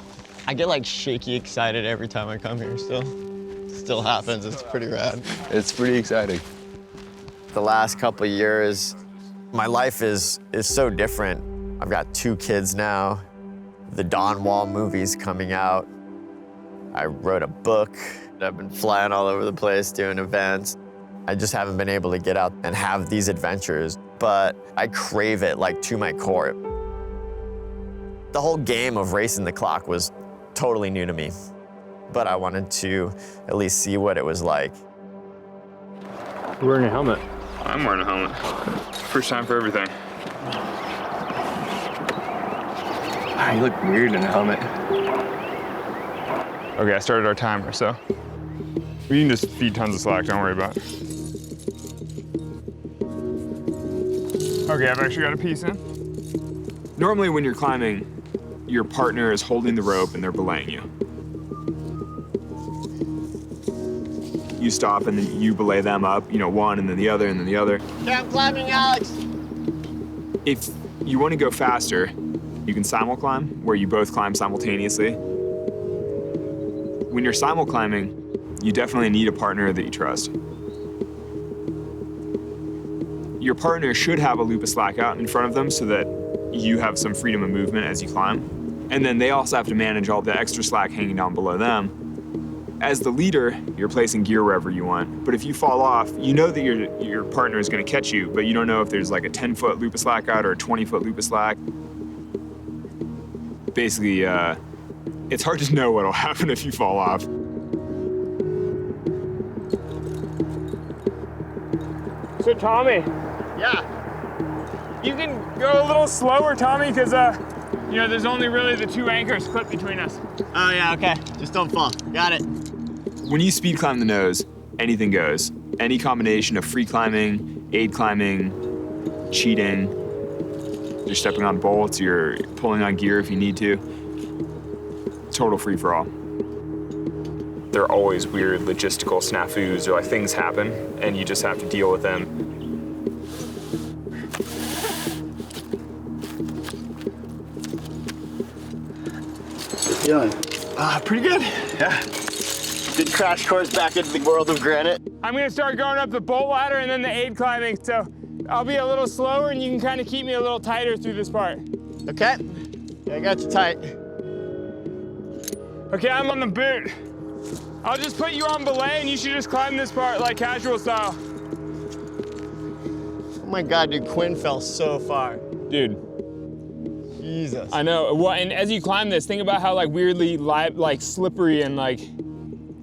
I get like shaky excited every time I come here still. Still happens, it's pretty rad. It's pretty exciting. The last couple of years, my life is so different. I've got 2 kids now. The Dawn Wall movie's coming out. I wrote a book. I've been flying all over the place doing events. I just haven't been able to get out and have these adventures, but I crave it like to my core. The whole game of racing the clock was totally new to me, but I wanted to at least see what it was like. You're wearing a helmet. I'm wearing a helmet. First time for everything. You look weird in a helmet. Okay, I started our timer, so we can just feed tons of slack, don't worry about it. Okay, I've actually got a piece in. Normally when you're climbing, your partner is holding the rope and they're belaying you. You stop and then you belay them up, one and then the other and then the other. Okay, I'm climbing, Alex. If you want to go faster, you can simul climb, where you both climb simultaneously. When you're simul climbing, you definitely need a partner that you trust. Your partner should have a loop of slack out in front of them so that you have some freedom of movement as you climb. And then they also have to manage all the extra slack hanging down below them. As the leader, you're placing gear wherever you want. But if you fall off, you know that your partner is going to catch you, but you don't know if there's like a 10-foot loop of slack out or a 20-foot loop of slack. Basically, it's hard to know what'll happen if you fall off. So Tommy. Yeah. You can go a little slower, Tommy, because there's only really the 2 anchors clipped between us. Oh yeah, okay. Just don't fall. Got it. When you speed climb the nose, anything goes. Any combination of free climbing, aid climbing, cheating, you're stepping on bolts, you're pulling on gear if you need to. Total free-for-all. There are always weird logistical snafus or things happen and you just have to deal with them. Feeling? Pretty good. Yeah. Good crash course back into the world of granite. I'm gonna start going up the bolt ladder and then the aid climbing, so I'll be a little slower and you can kind of keep me a little tighter through this part. Okay. Yeah, I got you tight. Okay, I'm on the boot. I'll just put you on belay and you should just climb this part like casual style. Oh my God, dude, Quinn fell so far. Dude. Jesus. I know. Well, and as you climb this, think about how weirdly slippery and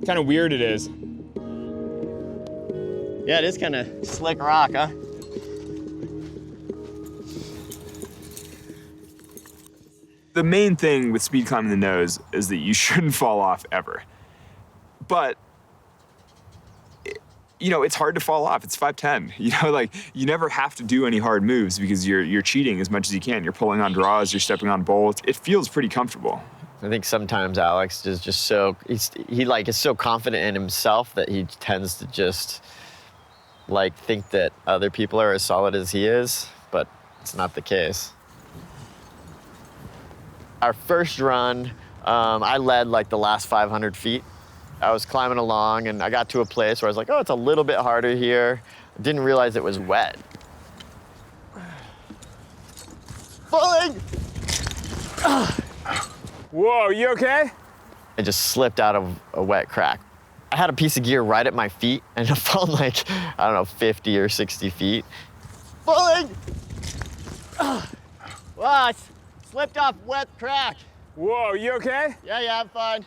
kind of weird it is. Yeah, it is kind of slick rock, huh? The main thing with speed climbing the nose is that you shouldn't fall off ever. But it's hard to fall off. It's 5'10". You never have to do any hard moves because you're cheating as much as you can. You're pulling on draws, you're stepping on bolts. It feels pretty comfortable. I think sometimes Alex is just so is so confident in himself that he tends to just think that other people are as solid as he is, but it's not the case. Our first run, I led the last 500 feet. I was climbing along and I got to a place where I was like, oh, it's a little bit harder here. I didn't realize it was wet. Falling! Whoa, you okay? I just slipped out of a wet crack. I had a piece of gear right at my feet and I've fallen 50 or 60 feet. Falling! Wow, I slipped off wet crack. Whoa, you okay? Yeah, I'm fine.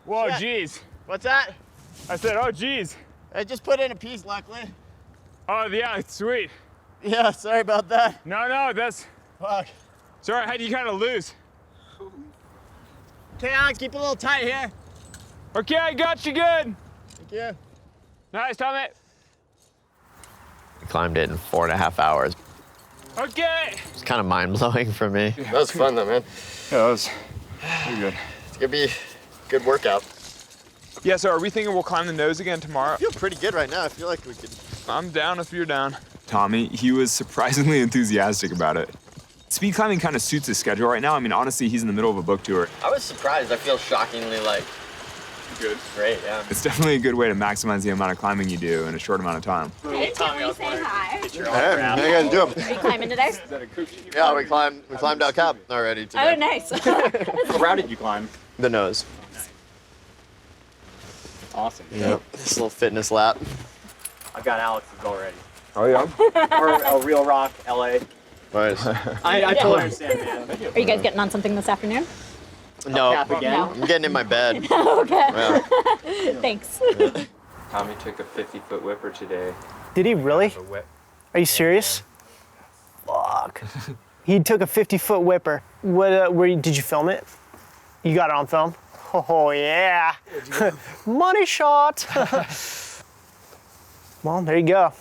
Whoa, jeez. What's that? I said, oh, geez. I just put in a piece, luckily. Oh, yeah, sweet. Yeah, sorry about that. No, that's... Fuck. Sorry, I had you kind of loose. Okay, I'll keep it a little tight here. Okay, I got you good. Thank you. Nice, Tommy. I climbed it in 4.5 hours. Okay. It's kind of mind-blowing for me. That was fun, though, man. Yeah, that was pretty good. It's gonna be a good workout. Yeah, so are we thinking we'll climb the nose again tomorrow? I feel pretty good right now. I feel like we could. I'm down if you're down. Tommy, he was surprisingly enthusiastic about it. Speed climbing kind of suits his schedule right now. I mean, honestly, he's in the middle of a book tour. I was surprised. I feel shockingly good. Great, yeah. It's definitely a good way to maximize the amount of climbing you do in a short amount of time. Hey, can we say hi? Hey, how you guys doing? Are you climbing today? Yeah, we climbed El Cap already today. Oh, nice. How route did you climb? The nose. Awesome. Yep. This little fitness lap. I've got Alex's already. Oh, yeah? Or Real Rock, LA. Nice. I totally understand, man. Are you guys getting on something this afternoon? No, No. I'm getting in my bed. Okay. Yeah. Thanks. Tommy took a 50-foot whipper today. Did he really? Are you serious? Fuck. He took a 50-foot whipper. Did you film it? You got it on film? Oh, yeah. Money shot. Well, there you go.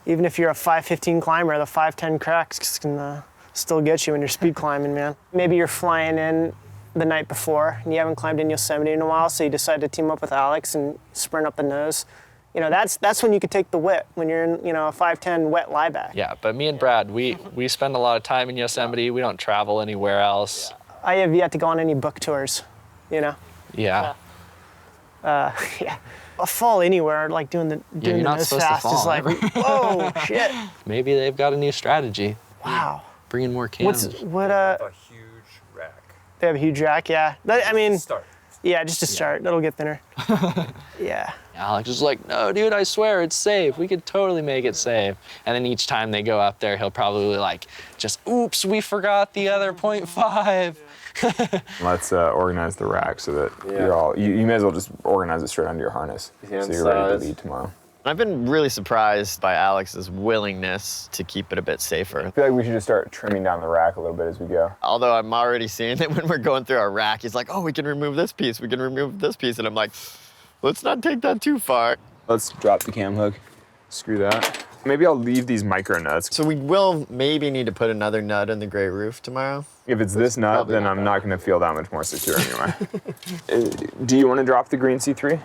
Even if you're a 5'15" climber, the 5'10" cracks can still get you when you're speed climbing, man. Maybe you're flying in the night before and you haven't climbed in Yosemite in a while, so you decide to team up with Alex and sprint up the nose. You know, that's when you could take the whip, when you're in, you know, a 5'10" wet lieback. Yeah, but me and Brad, we spend a lot of time in Yosemite. We don't travel anywhere else. I have yet to go on any book tours, you know? Yeah. Yeah. A fall anywhere, like doing the nose fast is like, whoa, shit. Maybe they've got a new strategy. Wow. Bringing more cams. A huge rack. They have a huge rack, yeah. I mean, Start. Yeah, just to start. It'll get thinner. Yeah. Alex is like, no, dude, I swear it's safe. We could totally make it safe. And then each time they go up there, he'll probably like, just, oops, we forgot the other 0.5. Let's organize the rack so that you're all, you may as well just organize it straight under your harness. So you're ready to lead tomorrow. I've been really surprised by Alex's willingness to keep it a bit safer. I feel like we should just start trimming down the rack a little bit as we go. Although I'm already seeing that when we're going through our rack, he's like, oh, we can remove this piece, we can remove this piece. And I'm like, let's not take that too far. Let's drop the cam hook, screw that. Maybe I'll leave these micro nuts. So we will maybe need to put another nut in the gray roof tomorrow. If it's this nut, then I'm not gonna feel that much more secure anyway. Do you wanna drop the green C3?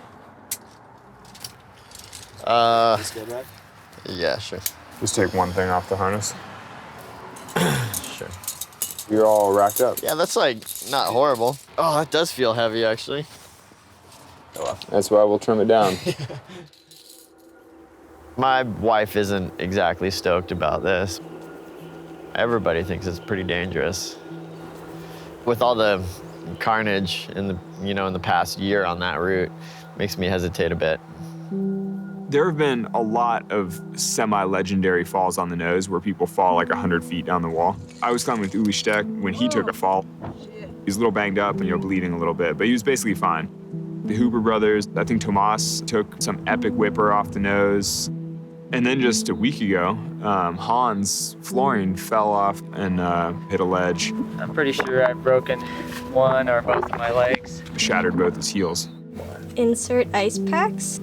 Yeah, sure. Just take one thing off the harness. Sure. You're all racked up. Yeah, that's like not horrible. Oh, that does feel heavy actually. Oh well. That's why we'll trim it down. My wife isn't exactly stoked about this. Everybody thinks it's pretty dangerous. With all the carnage in the past year on that route, makes me hesitate a bit. There have been a lot of semi-legendary falls on the nose where people fall like 100 feet down the wall. I was climbing with Uli Steck when he took a fall. He was a little banged up and bleeding a little bit, but he was basically fine. The Huber brothers, I think Tomas took some epic whipper off the nose. And then just a week ago, Hans Florin fell off and hit a ledge. I'm pretty sure I've broken one or both of my legs. Shattered both his heels. Insert ice packs.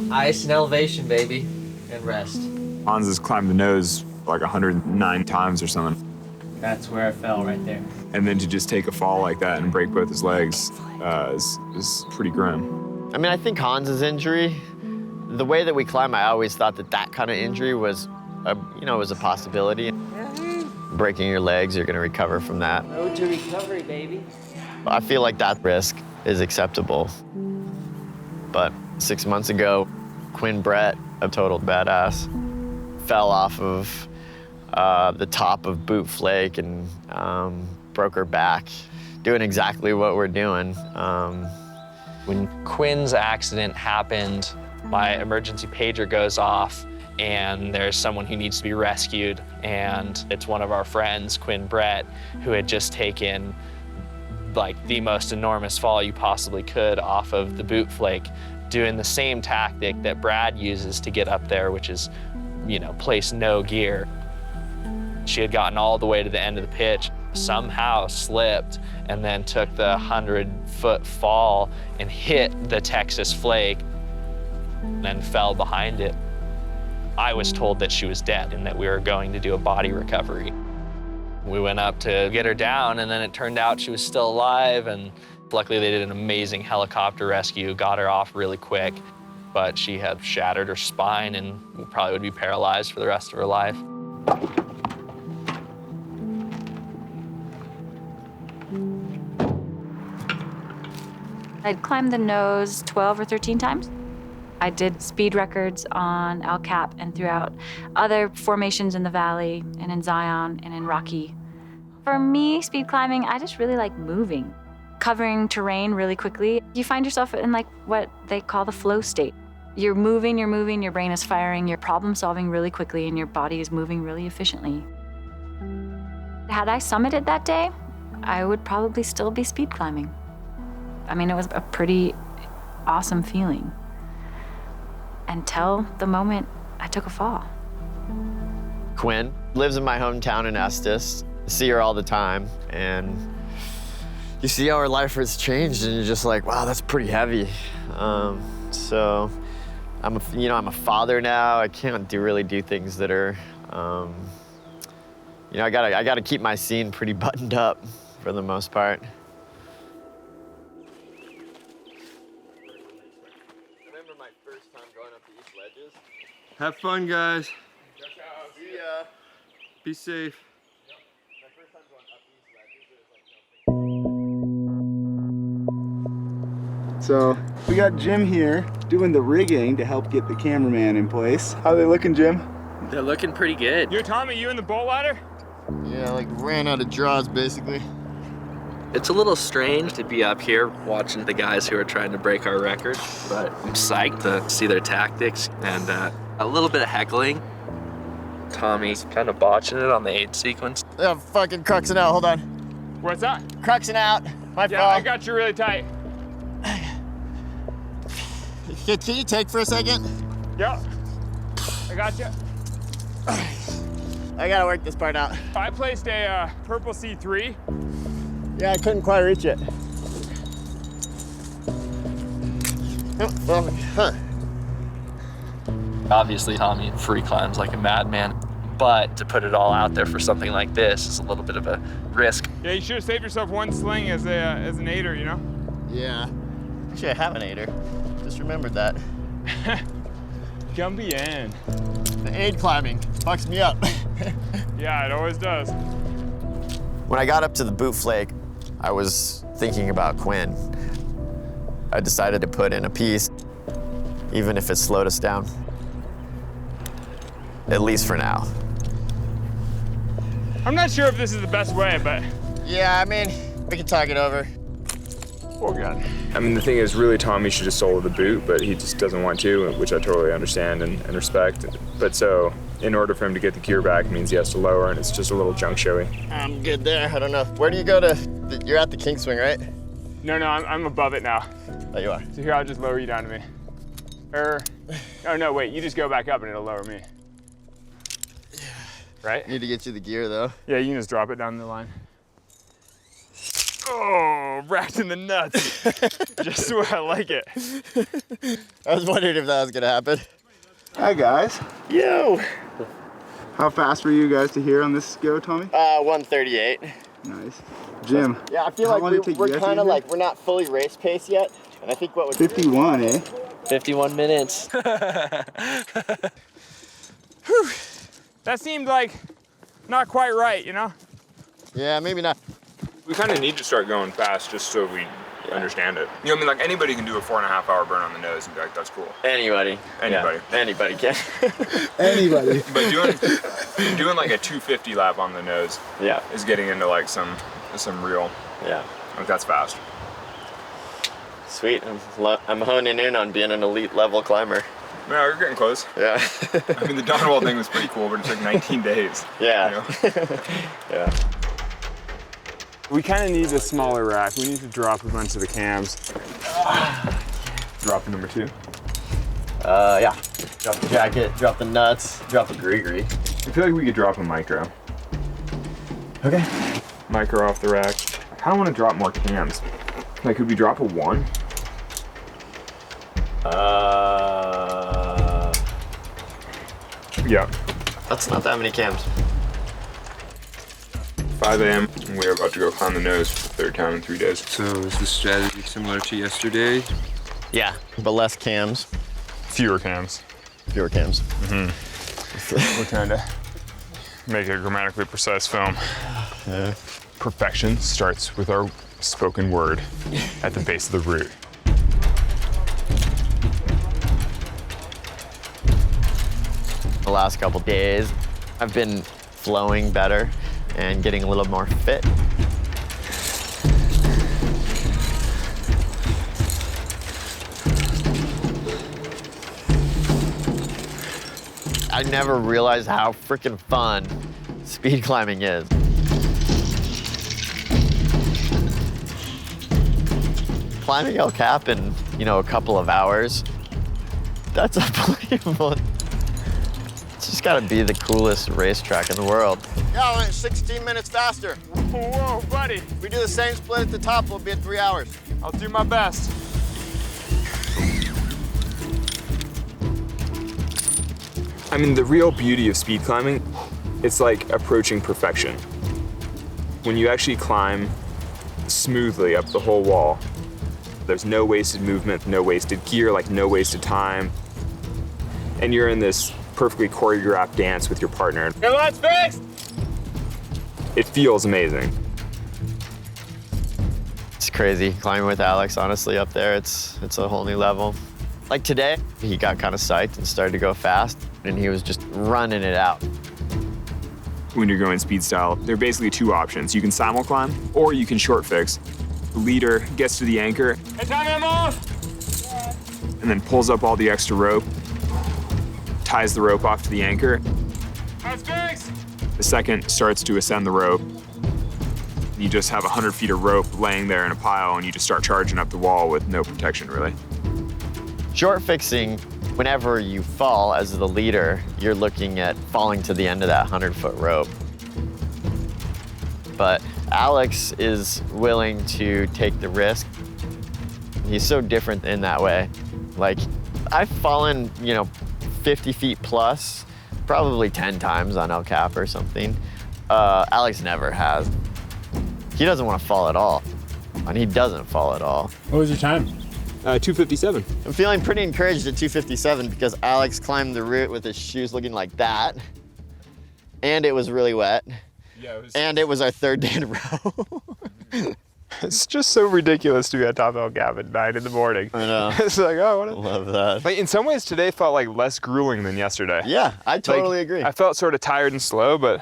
Ice and elevation, baby, and rest. Hans has climbed the nose like 109 times or something. That's where I fell right there. And then to just take a fall like that and break both his legs is pretty grim. I mean, I think Hans's injury, the way that we climb, I always thought that kind of injury was, was a possibility. Breaking your legs, you're gonna recover from that. Road to recovery, baby. I feel like that risk is acceptable. But 6 months ago, Quinn Brett, a total badass, fell off of the top of Boot Flake and broke her back, doing exactly what we're doing. When Quinn's accident happened, my emergency pager goes off and there's someone who needs to be rescued, and it's one of our friends, Quinn Brett, who had just taken like the most enormous fall you possibly could off of the Boot Flake, doing the same tactic that Brad uses to get up there, which is, place no gear. She had gotten all the way to the end of the pitch, somehow slipped, and then took the 100-foot fall and hit the Texas Flake and then fell behind it. I was told that she was dead and that we were going to do a body recovery. We went up to get her down, and then it turned out she was still alive, and luckily they did an amazing helicopter rescue, got her off really quick, but she had shattered her spine and probably would be paralyzed for the rest of her life. I'd climbed the nose 12 or 13 times. I did speed records on El Cap and throughout other formations in the valley and in Zion and in Rocky. For me, speed climbing, I just really like moving, covering terrain really quickly. You find yourself in like what they call the flow state. You're moving, your brain is firing, you're problem solving really quickly, and your body is moving really efficiently. Had I summited that day, I would probably still be speed climbing. I mean, it was a pretty awesome feeling. until the moment I took a fall. Quinn lives in my hometown in Estes. I see her all the time, and you see how her life has changed, and you're just like, wow, that's pretty heavy. So I'm a father now. I can't really do things that are, I gotta keep my scene pretty buttoned up for the most part. Remember my first time going up the East Ledges? Have fun, guys. See ya. Be safe. So we got Jim here doing the rigging to help get the cameraman in place. How are they looking, Jim? They're looking pretty good. Yo, Tommy, you in the bolt ladder? Yeah, like ran out of draws, basically. It's a little strange to be up here watching the guys who are trying to break our record, but I'm psyched to see their tactics and a little bit of heckling. Tommy's kind of botching it on the 8 sequence. Yeah, I'm fucking cruxing out. Hold on. What's that? Cruxing out. My Yeah, fault. I got you really tight. Can you take for a second? Yep. I got you. I gotta work this part out. I placed a purple C3. Yeah, I couldn't quite reach it. Obviously, Tommy free climbs like a madman, but to put it all out there for something like this is a little bit of a risk. Yeah, you should have saved yourself one sling as an aider, you know? Yeah. Actually, I have an aider. Just remembered that. Gumby in. The aid climbing fucks me up. Yeah, it always does. When I got up to the boot flake, I was thinking about Quinn. I decided to put in a piece, even if it slowed us down. At least for now. I'm not sure if this is the best way, but... Yeah, I mean, we can talk it over. Oh, God. I mean, the thing is, really, Tommy should just solo the boot, but he just doesn't want to, which I totally understand and respect. But so, in order for him to get the gear back, it means he has to lower, and it's just a little junk showy. I'm good there. I don't know. Where do you go to? You're at the Kingswing, right? No, I'm above it now. Oh, you are? So here, I'll just lower you down to me. Oh, no, wait. You just go back up, and it'll lower me. Right? Need to get you the gear, though. Yeah, you can just drop it down the line. Oh, racked in the nuts. Just the way I like it. I was wondering if that was gonna happen. Hi, guys. Yo! How fast were you guys to here on this go, Tommy? 138. Nice. Jim. Yeah, I feel how like long did it take we're you guys to kind get of here? like, we're not fully race pace yet. And I think what would 51, eh? 51 minutes. Whew. That seemed like not quite right, you know? Yeah, maybe not. We kind of need to start going fast just so we understand it. You know, I mean, like anybody can do a 4.5 hour burn on the nose and be like, that's cool. Anybody. Anybody. Yeah, anybody can. Anybody. But doing like a 250 lap on the nose is getting into like some real, like that's fast. Sweet. I'm honing in on being an elite level climber. Yeah, we're getting close. Yeah. I mean, the Donwell thing was pretty cool, but it took 19 days. Yeah. You know? Yeah. We kind of need a smaller rack. We need to drop a bunch of the cams. Drop number 2. Yeah. Drop the jacket, drop the nuts, drop a Grigri. I feel like we could drop a micro. Okay. Micro off the rack. I kind of want to drop more cams. Like, could we drop a 1? Yeah. That's not that many cams. 5 a.m. and we're about to go climb the nose for the 3rd time in 3 days. So is the strategy similar to yesterday? Yeah, but less cams. Fewer cams. Fewer cams. Mm-hmm. We're trying to make a grammatically precise film. Perfection starts with our spoken word at the base of the root. The last couple days, I've been flowing better and getting a little more fit. I never realized how freaking fun speed climbing is. Climbing El Cap in, a couple of hours That's unbelievable. It's just gotta be the coolest racetrack in the world. Yeah, I went 16 minutes faster. Whoa, buddy. If we do the same split at the top, we'll be at 3 hours. I'll do my best. I mean, the real beauty of speed climbing, it's like approaching perfection. When you actually climb smoothly up the whole wall, there's no wasted movement, no wasted gear, like no wasted time. And you're in this perfectly choreographed dance with your partner. Your light's fixed! It feels amazing. It's crazy climbing with Alex, honestly, up there. It's a whole new level. Like today, he got kind of psyched and started to go fast, and he was just running it out. When you're going speed style, there are basically two options. You can simul climb, or you can short fix. The leader gets to the anchor, Hey, Tommy, I'm off! and then pulls up all the extra rope, ties the rope off to the anchor. Light's fixed! The second starts to ascend the rope. You just have 100 feet of rope laying there in a pile, and you just start charging up the wall with no protection, really. Short fixing, whenever you fall as the leader, you're looking at falling to the end of that 100-foot rope. But Alex is willing to take the risk. He's so different in that way. Like, I've fallen, 50 feet plus, probably 10 times on El Cap or something. Alex never has. He doesn't want to fall at all, and he doesn't fall at all. What was your time? 2:57. I'm feeling pretty encouraged at 2:57 because Alex climbed the route with his shoes looking like that, and it was really wet, and it was our third day in a row. It's just so ridiculous to be at top El Cap at 9 in the morning. I know. It's like, oh, what? Love that. Like, in some ways, today felt like less grueling than yesterday. Yeah, I totally agree. I felt sort of tired and slow, but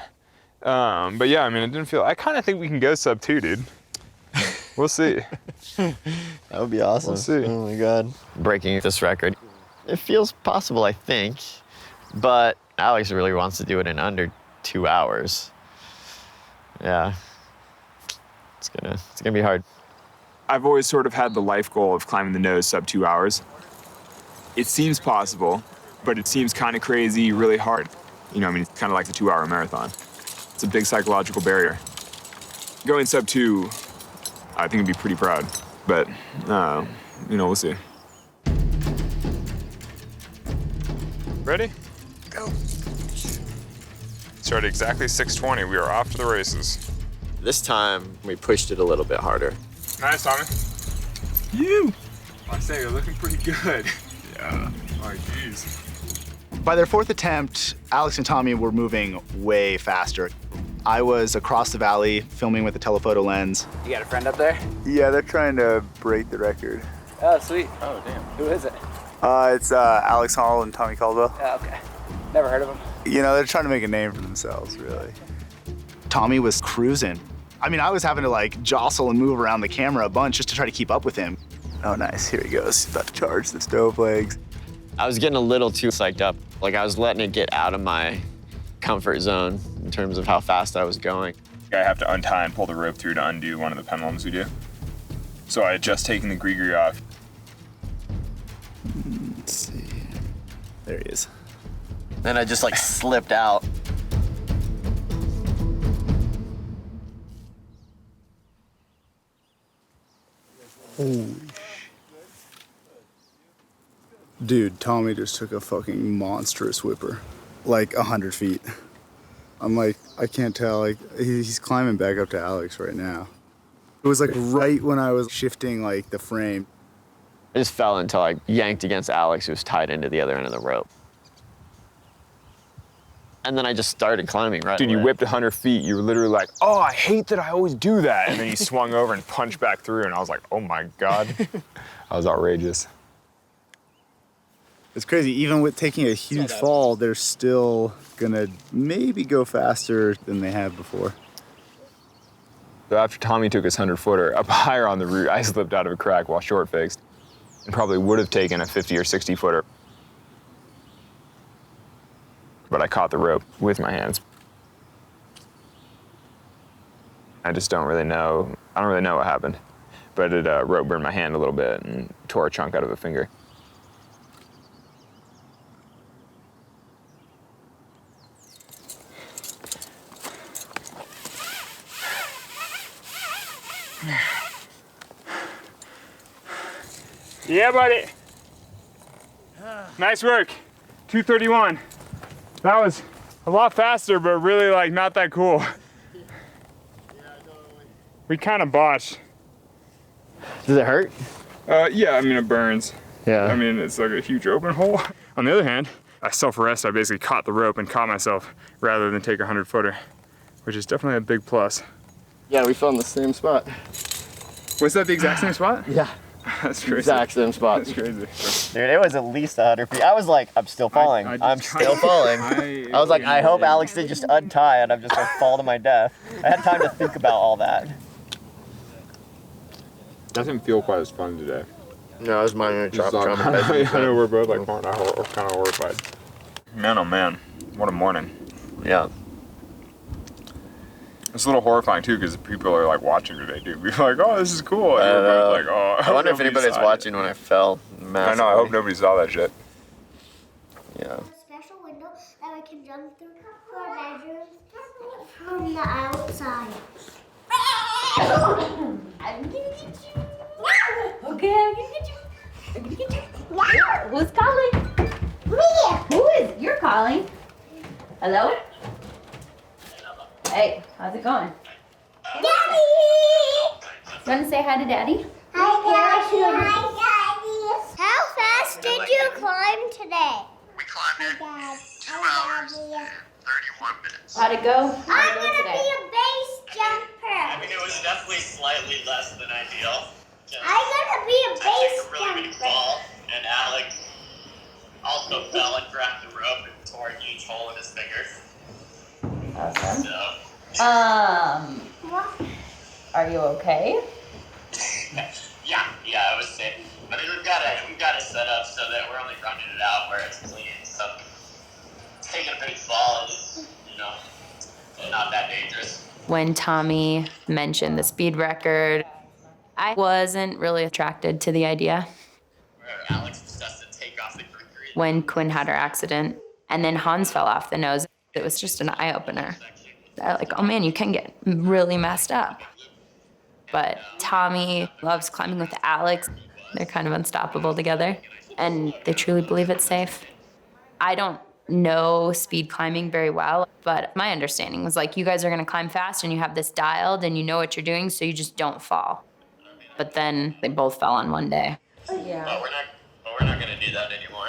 yeah, I mean, it didn't feel. I kind of think we can go sub 2, dude. We'll see. That would be awesome. We'll see. Oh my God. Breaking this record. It feels possible, I think, but Alex really wants to do it in under 2 hours. Yeah. It's gonna be hard. I've always sort of had the life goal of climbing the nose sub 2 hours. It seems possible, but it seems kind of crazy, really hard. It's kind of like the 2-hour marathon. It's a big psychological barrier. Going sub 2, I think I'd be pretty proud, but we'll see. Ready? Go. Started exactly 6:20. We are off to the races. This time, we pushed it a little bit harder. Nice, Tommy. You! I say, you're looking pretty good. Yeah. Oh, jeez. By their fourth attempt, Alex and Tommy were moving way faster. I was across the valley filming with a telephoto lens. You got a friend up there? Yeah, they're trying to break the record. Oh, sweet. Oh, damn. Who is it? It's Alex Hall and Tommy Caldwell. Oh, okay. Never heard of him. They're trying to make a name for themselves, really. Tommy was cruising. I mean, I was having to jostle and move around the camera a bunch just to try to keep up with him. Oh, nice. Here he goes. He's about to charge the stove legs. I was getting a little too psyched up. Like, I was letting it get out of my comfort zone in terms of how fast I was going. I have to untie and pull the rope through to undo one of the pendulums we do. So I had just taken the Grigri off. Let's see. There he is. Then I just slipped out. Holy Dude, Tommy just took a fucking monstrous whipper. 100 feet. I'm I can't tell. He's climbing back up to Alex right now. It was right when I was shifting the frame. I just fell until I yanked against Alex, who was tied into the other end of the rope. And then I just started climbing right Dude, away. you whipped 100 feet. You were literally like, oh, I hate that I always do that. And then you swung over and punched back through, and I was like, oh my God. That was outrageous. It's crazy. Even with taking a huge fall, they're still gonna maybe go faster than they have before. So after Tommy took his 100-footer up higher on the route, I slipped out of a crack while short fixed and probably would have taken a 50 or 60-footer. But I caught the rope with my hands. I just don't really know. I don't really know what happened. But it rope burned my hand a little bit and tore a chunk out of a finger. Yeah, buddy. Nice work. 231. That was a lot faster, but really like not that cool. We kind of botched. Does it hurt? Yeah, I mean, it burns. Yeah. I mean, it's like a huge open hole. On the other hand, I self-arrest. I basically caught the rope and caught myself rather than take a 100-footer, which is definitely a big plus. Yeah, we found the same spot. Was that the exact same spot? Yeah. That's crazy. Exact same spot. That's crazy. Dude, it was at least 100 feet. I was like, I'm still falling. I'm still falling. I was like, I hope Alex did just untie and I'm just gonna fall to my death. I had time to think about all that. Doesn't feel quite as fun today. No, it was my trauma. I know we're both like kind of horrified. Man, oh man, what a morning. Yeah. It's a little horrifying too because people are like watching today, dude. We're like, oh, this is cool. And we're both like, oh. I wonder if anybody's watching when I fell. I know, I hope nobody saw that shit. Yeah. Special window that we can jump through our bedrooms from the outside. I'm gonna get you. Okay, I'm gonna get you. I'm gonna get you. Who's calling? Me! Who is? You're calling. Hello? Hey, how's it going? Daddy! You wanna say hi to Daddy? Hi, Daddy! How fast did you climb today? We climbed it 2 hours and 31 minutes. How'd it go? I'm gonna be a base jumper. I mean, it was definitely slightly less than ideal. I'm gonna be a I base took a really big jumper. fall, and Alex also fell and grabbed the rope and tore a huge hole in his finger. Awesome. So, Are you okay? yeah, I was sick. But we've got it set up so that we're only running it out where it's clean. So taking a big fall is, not that dangerous. When Tommy mentioned the speed record, I wasn't really attracted to the idea. Alex was just to take off the concrete. When Quinn had her accident and then Hans fell off the nose, it was just an eye-opener. Like, oh man, you can get really messed up. But Tommy loves climbing with Alex. They're kind of unstoppable together, and they truly believe it's safe. I don't know speed climbing very well, but my understanding was like, you guys are gonna climb fast and you have this dialed and you know what you're doing, so you just don't fall. But then they both fell on one day. Yeah. But we're not gonna do that anymore.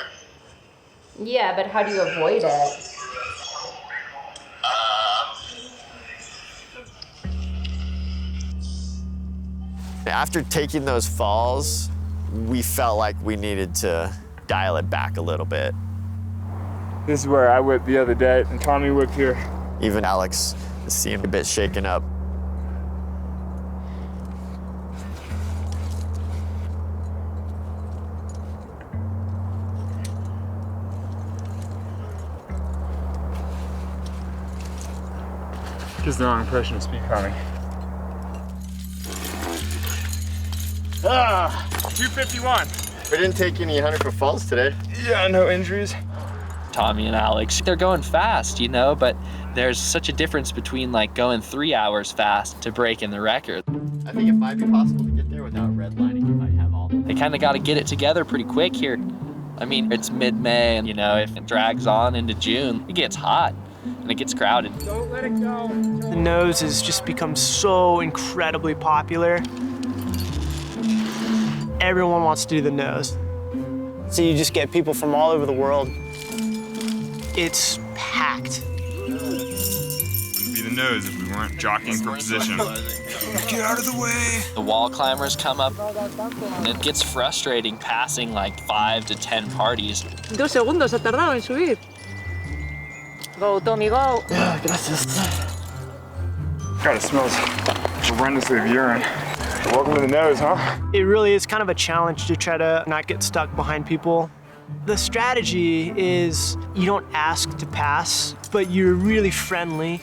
Yeah, but how do you avoid it? After taking those falls, we felt like we needed to dial it back a little bit. This is where I whipped the other day, and Tommy whipped here. Even Alex seemed a bit shaken up. Gives the wrong impression of speed climbing. 251. We didn't take any 100-foot falls today. Yeah, no injuries. Tommy and Alex, they're going fast, but there's such a difference between like going 3 hours fast to breaking the record. I think it might be possible to get there without redlining. You might have all the... They kind of got to get it together pretty quick here. I mean, it's mid-May, and if it drags on into June, it gets hot and it gets crowded. Don't let it go. The nose has just become so incredibly popular. Everyone wants to do the nose. So you just get people from all over the world. It's packed. Wouldn't be the nose if we weren't jockeying for position. Get out of the way. The wall climbers come up, and it gets frustrating passing like 5 to 10 parties. 2 segundos se tardaron en subir. Go, Tommy, go. Yeah, gracias. God, it smells horrendously of urine. Welcome to the nose, huh? It really is kind of a challenge to try to not get stuck behind people. The strategy is you don't ask to pass, but you're really friendly.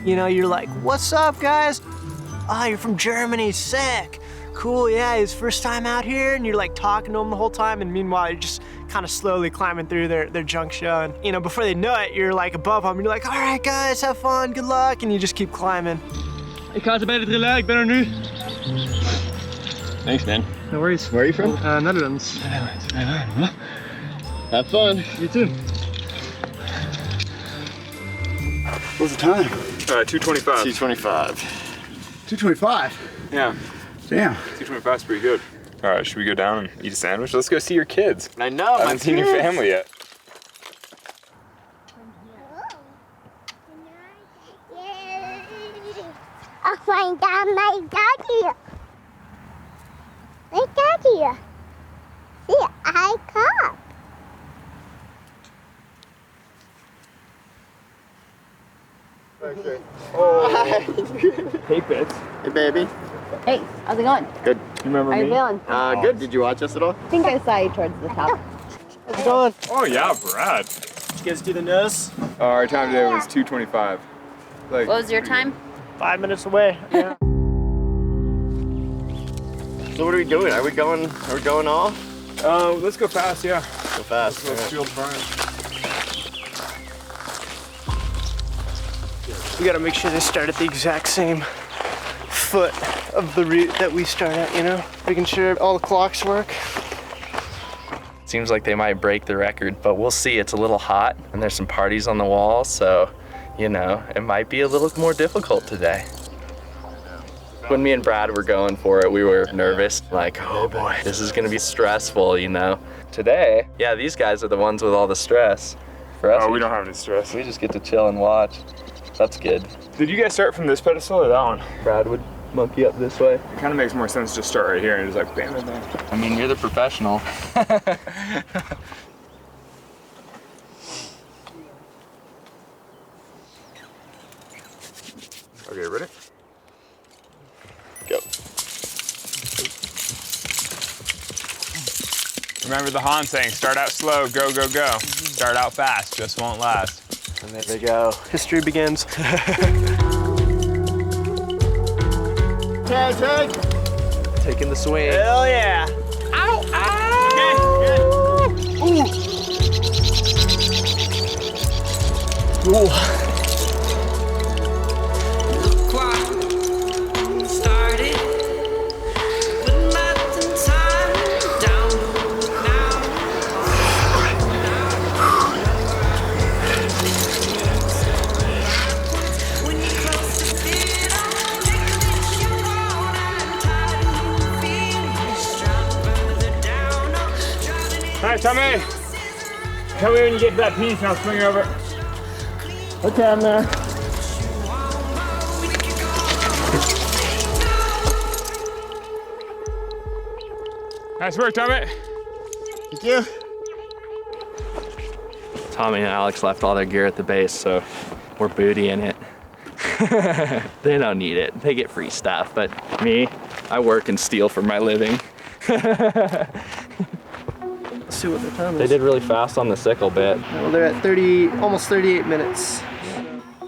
You're like, what's up, guys? Oh, you're from Germany, sick. Cool, yeah, his first time out here, and you're like talking to them the whole time, and meanwhile, you're just kind of slowly climbing through their junk show. And, before they know it, you're like above them, and you're like, all right, guys, have fun, good luck, and you just keep climbing. Ik ga ze bij de trillen, ik ben er nu. Thanks, man. No worries. Where are you from? Netherlands. Have fun. You too. What's the time? 2:25. 2:25. 2:25? Yeah. Damn. 2:25 is pretty good. All right, should we go down and eat a sandwich? Let's go see your kids. I know, I haven't seen your family yet. I'll find out my daddy. My daddy. See, I come. Hey, Fitz. Hey, baby. Hey, how's it going? Good. You remember How you me? feeling? Good. Did you watch us at all? I think I saw you towards the top. How's it going? Oh, yeah, Brad. Did you guys do the nose? Our time today was 2:25. Like, What was your time? 5 minutes away. Yeah. So what are we doing? Are we going all? Let's go fast, yeah. Go fast. Let's field burn. We gotta make sure they start at the exact same foot of the route that we start at, you know? Making sure all the clocks work. Seems like they might break the record, but we'll see. It's a little hot and there's some parties on the wall, so, you know, it might be a little more difficult today. When me and Brad were going for it, we were nervous, like, oh boy, this is gonna be stressful, you know? Today, yeah, these guys are the ones with all the stress. For us, we don't have any stress. We just get to chill and watch. That's good. Did you guys start from this pedestal or that one? Brad would monkey up this way. It kind of makes more sense to start right here and just like bam, bam, bam. I mean, you're the professional. Okay, ready? Go. Remember the Han saying, start out slow, go, go, go. Start out fast, just won't last. And there they go. History begins. Tag. Taking the swing. Hell yeah. Ow, ow. Good. Ooh. All right, Tommy. Tell me when you get to that piece and I'll swing over. Okay, I'm there. Nice work, Tommy. Thank you. Tommy and Alex left all their gear at the base, so we're bootying it. They don't need it. They get free stuff, but me, I work and steal for my living. Let's see what their time is. They did really fast on the sickle bit. Well, they're at 30, almost 38 minutes.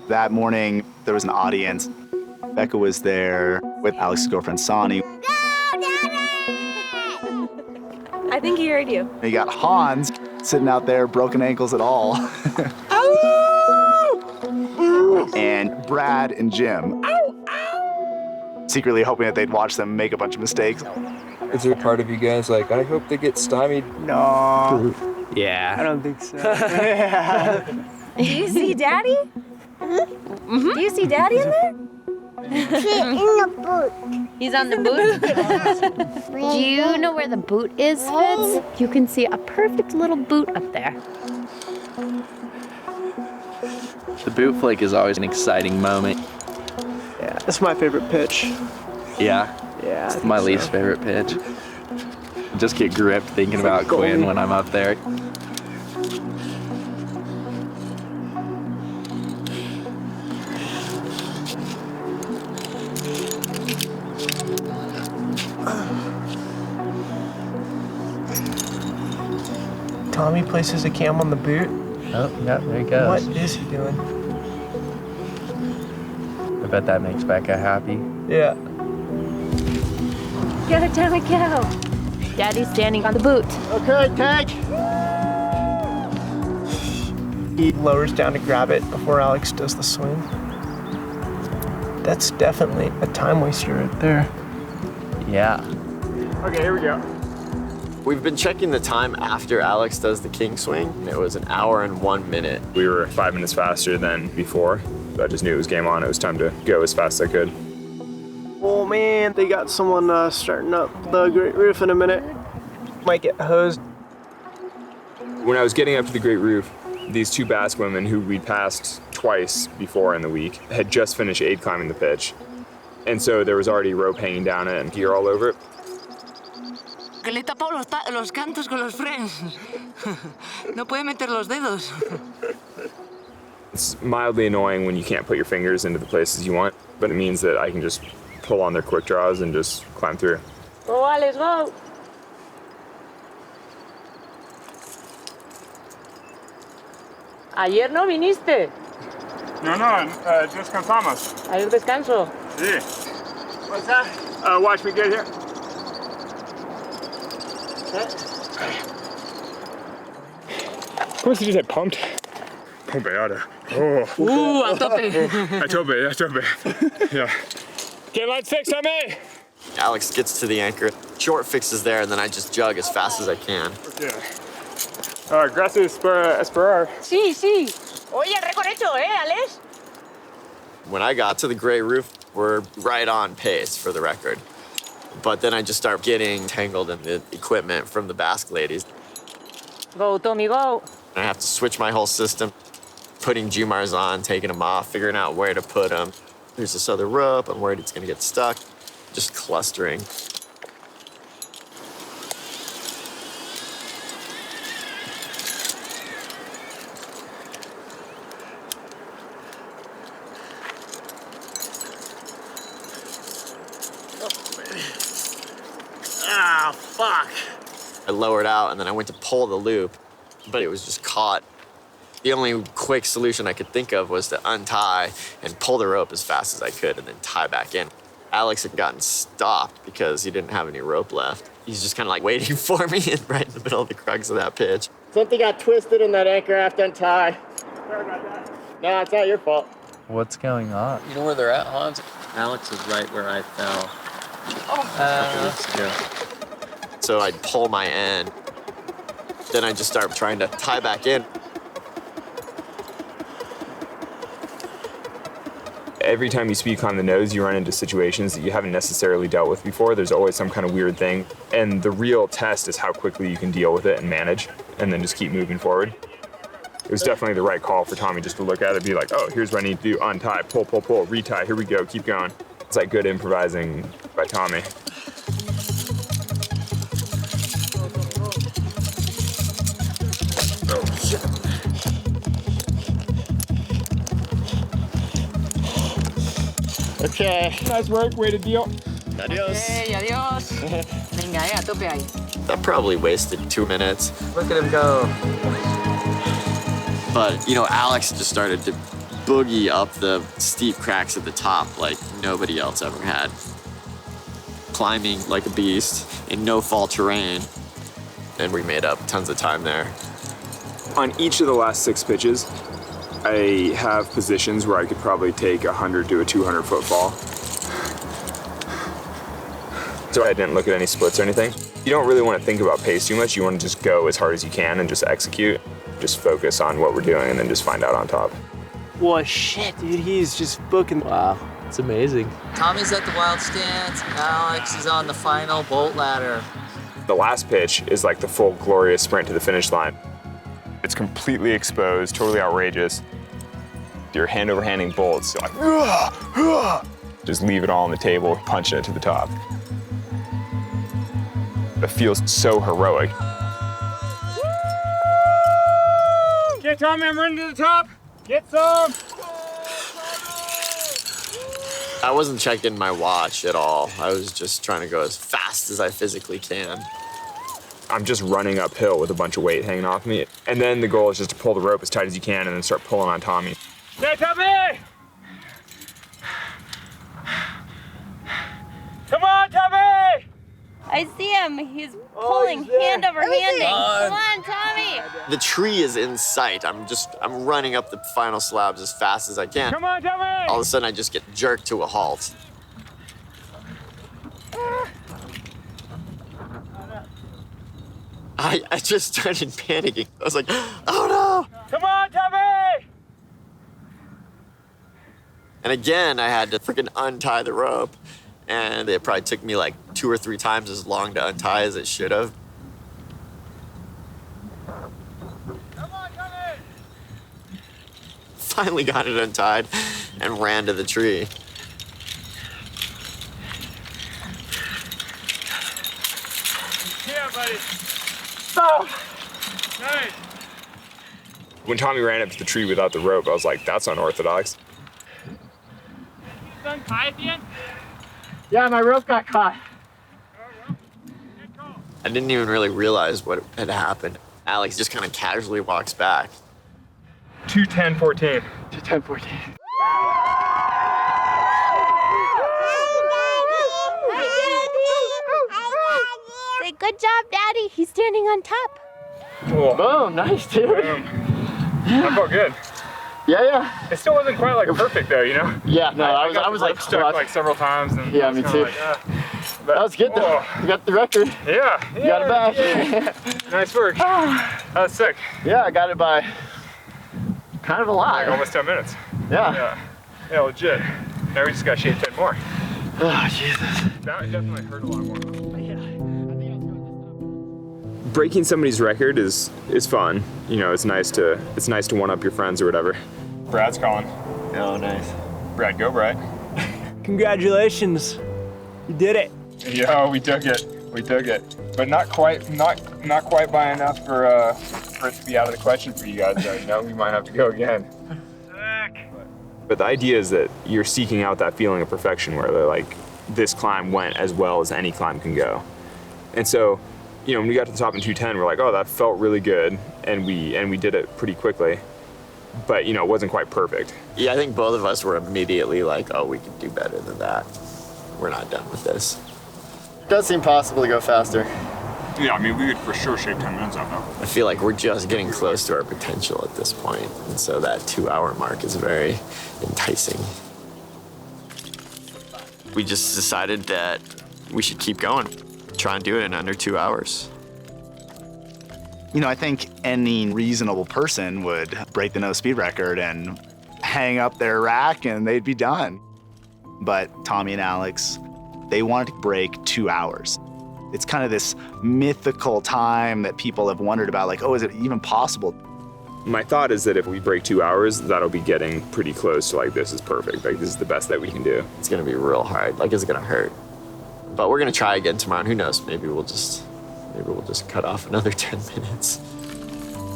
That morning, there was an audience. Becca was there with Alex's girlfriend, Sonny. I think he heard you. You got Hans sitting out there, broken ankles at all. And Brad and Jim. Secretly hoping that they'd watch them make a bunch of mistakes. Is there a part of you guys like, I hope they get stymied? No. Yeah. I don't think so. Do you see Daddy? Mm-hmm. Do you see Daddy in there? He's in the boot. He's on the boot? Do you know where the boot is, Fitz? You can see a perfect little boot up there. The boot flake is always an exciting moment. Yeah, that's my favorite pitch. Yeah. Yeah. It's my least favorite pitch. I just get gripped thinking about Quinn when I'm up there. Tommy places a cam on the boot. Oh, yeah, there he goes. What is he doing? I bet that makes Becca happy. Yeah. Go, Tommy, go. Daddy's standing on the boot. Okay, tag. He lowers down to grab it before Alex does the swing. That's definitely a time waster right there. Yeah. Okay, here we go. We've been checking the time after Alex does the king swing. It was 1 hour and 1 minute. We were 5 minutes faster than before. I just knew it was game on. It was time to go as fast as I could. Oh man, they got someone starting up the Great Roof in a minute. Might get hosed. When I was getting up to the Great Roof, these 2 Basque women who we'd passed twice before in the week had just finished aid climbing the pitch. And so there was already rope hanging down it and gear all over it. Que le he tapado los cantos con los frames. No puede meter los dedos. It's mildly annoying when you can't put your fingers into the places you want, but it means that I can just pull on their quick draws and just climb through. Go, Alex, go. Ayer no viniste. No, descansamos. Ayer descanso. Sí. What's that? Watch me get here. ¿Cómo se dice pumped? Pompeada. Oh. A tope. A tope. Yeah. Get line fixed on me. Alex gets to the anchor, short fixes there, and then I just jug as fast as I can. Yeah. Gracias por esperar. Sí, sí. Oye, récord hecho, Alex? When I got to the Great Roof, we're right on pace for the record. But then I just start getting tangled in the equipment from the Basque ladies. Go, Tommy, go. I have to switch my whole system, putting Jumars on, taking them off, figuring out where to put them. There's this other rope, I'm worried it's gonna get stuck. Just clustering. Ah, fuck. I lowered out and then I went to pull the loop, but it was just caught. The only quick solution I could think of was to untie and pull the rope as fast as I could and then tie back in. Alex had gotten stopped because he didn't have any rope left. He's just kind of like waiting for me right in the middle of the crux of that pitch. Something got twisted in that anchor after untie. Sorry about that. No, it's not your fault. What's going on? You know where they're at, Hans? Alex is right where I fell a couple weeks ago. So I'd pull my end. Then I just start trying to tie back in. Every time you speed climb the nose, you run into situations that you haven't necessarily dealt with before. There's always some kind of weird thing. And the real test is how quickly you can deal with it and manage, and then just keep moving forward. It was definitely the right call for Tommy just to look at it and be like, oh, here's what I need to do. Untie, pull, retie, here we go, keep going. It's like good improvising by Tommy. Oh, shit. Okay. Nice work, way to deal. Adios. Hey, adios. Venga, a tope ahí. That probably wasted 2 minutes. Look at him go. But, you know, Alex just started to boogie up the steep cracks at the top like nobody else ever had. Climbing like a beast in no-fall terrain. And we made up tons of time there. On each of the last 6 pitches, I have positions where I could probably take a 100 to a 200 foot fall. So I didn't look at any splits or anything. You don't really want to think about pace too much. You want to just go as hard as you can and just execute. Just focus on what we're doing and then just find out on top. Well, shit, dude, he's just booking. Wow, it's amazing. Tommy's at the wild stance. Alex is on the final bolt ladder. The last pitch is like the full glorious sprint to the finish line. It's completely exposed, totally outrageous. You're hand over handing bolts, so like, just leave it all on the table, punching it to the top. It feels so heroic. Okay, Tommy, I'm running to the top. Get some. I wasn't checking my watch at all. I was just trying to go as fast as I physically can. I'm just running uphill with a bunch of weight hanging off me. And then the goal is just to pull the rope as tight as you can and then start pulling on Tommy. Hey, Tommy! Come on, Tommy! I see him. He's pulling hand over handing. Come on, Tommy. The tree is in sight. I'm running up the final slabs as fast as I can. Come on, Tommy! All of a sudden, I just get jerked to a halt. I just started panicking. I was like, oh no! Come on, Tommy! And again, I had to freaking untie the rope. And it probably took me like 2 or 3 times as long to untie as it should have. Come on, Tommy! Finally got it untied and ran to the tree. Yeah, buddy. Stop! Nice. When Tommy ran up to the tree without the rope, I was like, that's unorthodox. Untie at the end? Yeah, my rope got caught. I didn't even really realize what had happened. Alex just kind of casually walks back. 2:10:14. 2:10:14. Say, good job, Daddy. He's standing on top. Cool. Boom, nice, dude. Boom. That felt good. Yeah. It still wasn't quite like perfect though, you know? Yeah, no, I got was the like rope stuck like several times. And Yeah, I was me kinda too. Like, That was good though. You got the record. Yeah. You got it back. Yeah. Nice work. That was sick. Yeah, I got it by kind of a lot. Like almost 10 minutes. Yeah. Yeah, legit. Now we just got to shave 10 more. Oh, Jesus. That definitely hurt a lot more. Breaking somebody's record is fun. You know, it's nice to one up your friends or whatever. Brad's calling. Oh, nice. Brad, go, Brad. Congratulations. You did it. Yo, we took it. We took it. But not quite by enough for it to be out of the question for you guys. You know, we might have to go again. But the idea is that you're seeking out that feeling of perfection where they're like, this climb went as well as any climb can go. And so, you know, when we got to the top in 2:10, we're like, oh, that felt really good. And we did it pretty quickly. But, you know, it wasn't quite perfect. Yeah, I think both of us were immediately like, oh, we can do better than that. We're not done with this. It does seem possible to go faster. Yeah, I mean, we could for sure shave 10 minutes off though. I feel like we're just getting close to our potential at this point. And so that 2-hour mark is very enticing. We just decided that we should keep going. Try and do it in under 2 hours. You know, I think any reasonable person would break the nose speed record and hang up their rack and they'd be done. But Tommy and Alex, they wanted to break 2 hours. It's kind of this mythical time that people have wondered about, like, oh, is it even possible? My thought is that if we break 2 hours, that'll be getting pretty close to like, this is perfect. Like, this is the best that we can do. It's gonna be real hard. Like, it's gonna hurt. But we're gonna try again tomorrow, and who knows, maybe we'll just cut off another 10 minutes.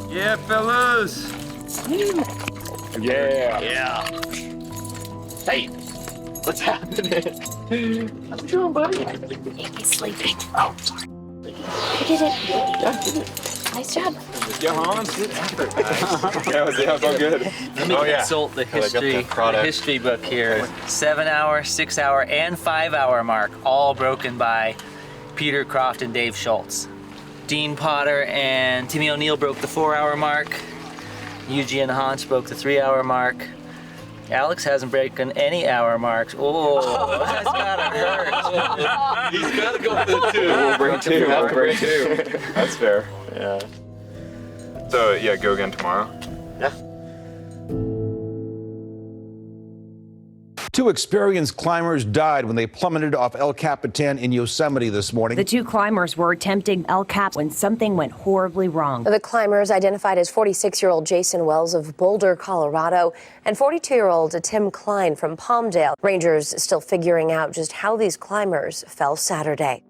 Yeah, fellas. Yeah. Yeah. Hey, what's happening? How's it going, buddy? He's sleeping. Oh, sorry. You did it. Yeah, I did it. Nice job. Yeah, Hans. Good effort, guys. Yeah, it was all good. Let me consult the history book here. 7-hour, 6-hour, and 5-hour mark, all broken by Peter Croft and Dave Schultz. Dean Potter and Timmy O'Neill broke the 4-hour mark. Yuji and Hans broke the 3-hour mark. Alex hasn't broken any hour marks. Oh, that's gotta hurt. He's gotta go for the 2. We'll break 2. We'll break 2. That's fair. Yeah. So, yeah, go again tomorrow? Yeah. 2 experienced climbers died when they plummeted off El Capitan in Yosemite this morning. The 2 climbers were attempting El Cap when something went horribly wrong. The climbers identified as 46-year-old Jason Wells of Boulder, Colorado, and 42-year-old Tim Klein from Palmdale. Rangers still figuring out just how these climbers fell Saturday.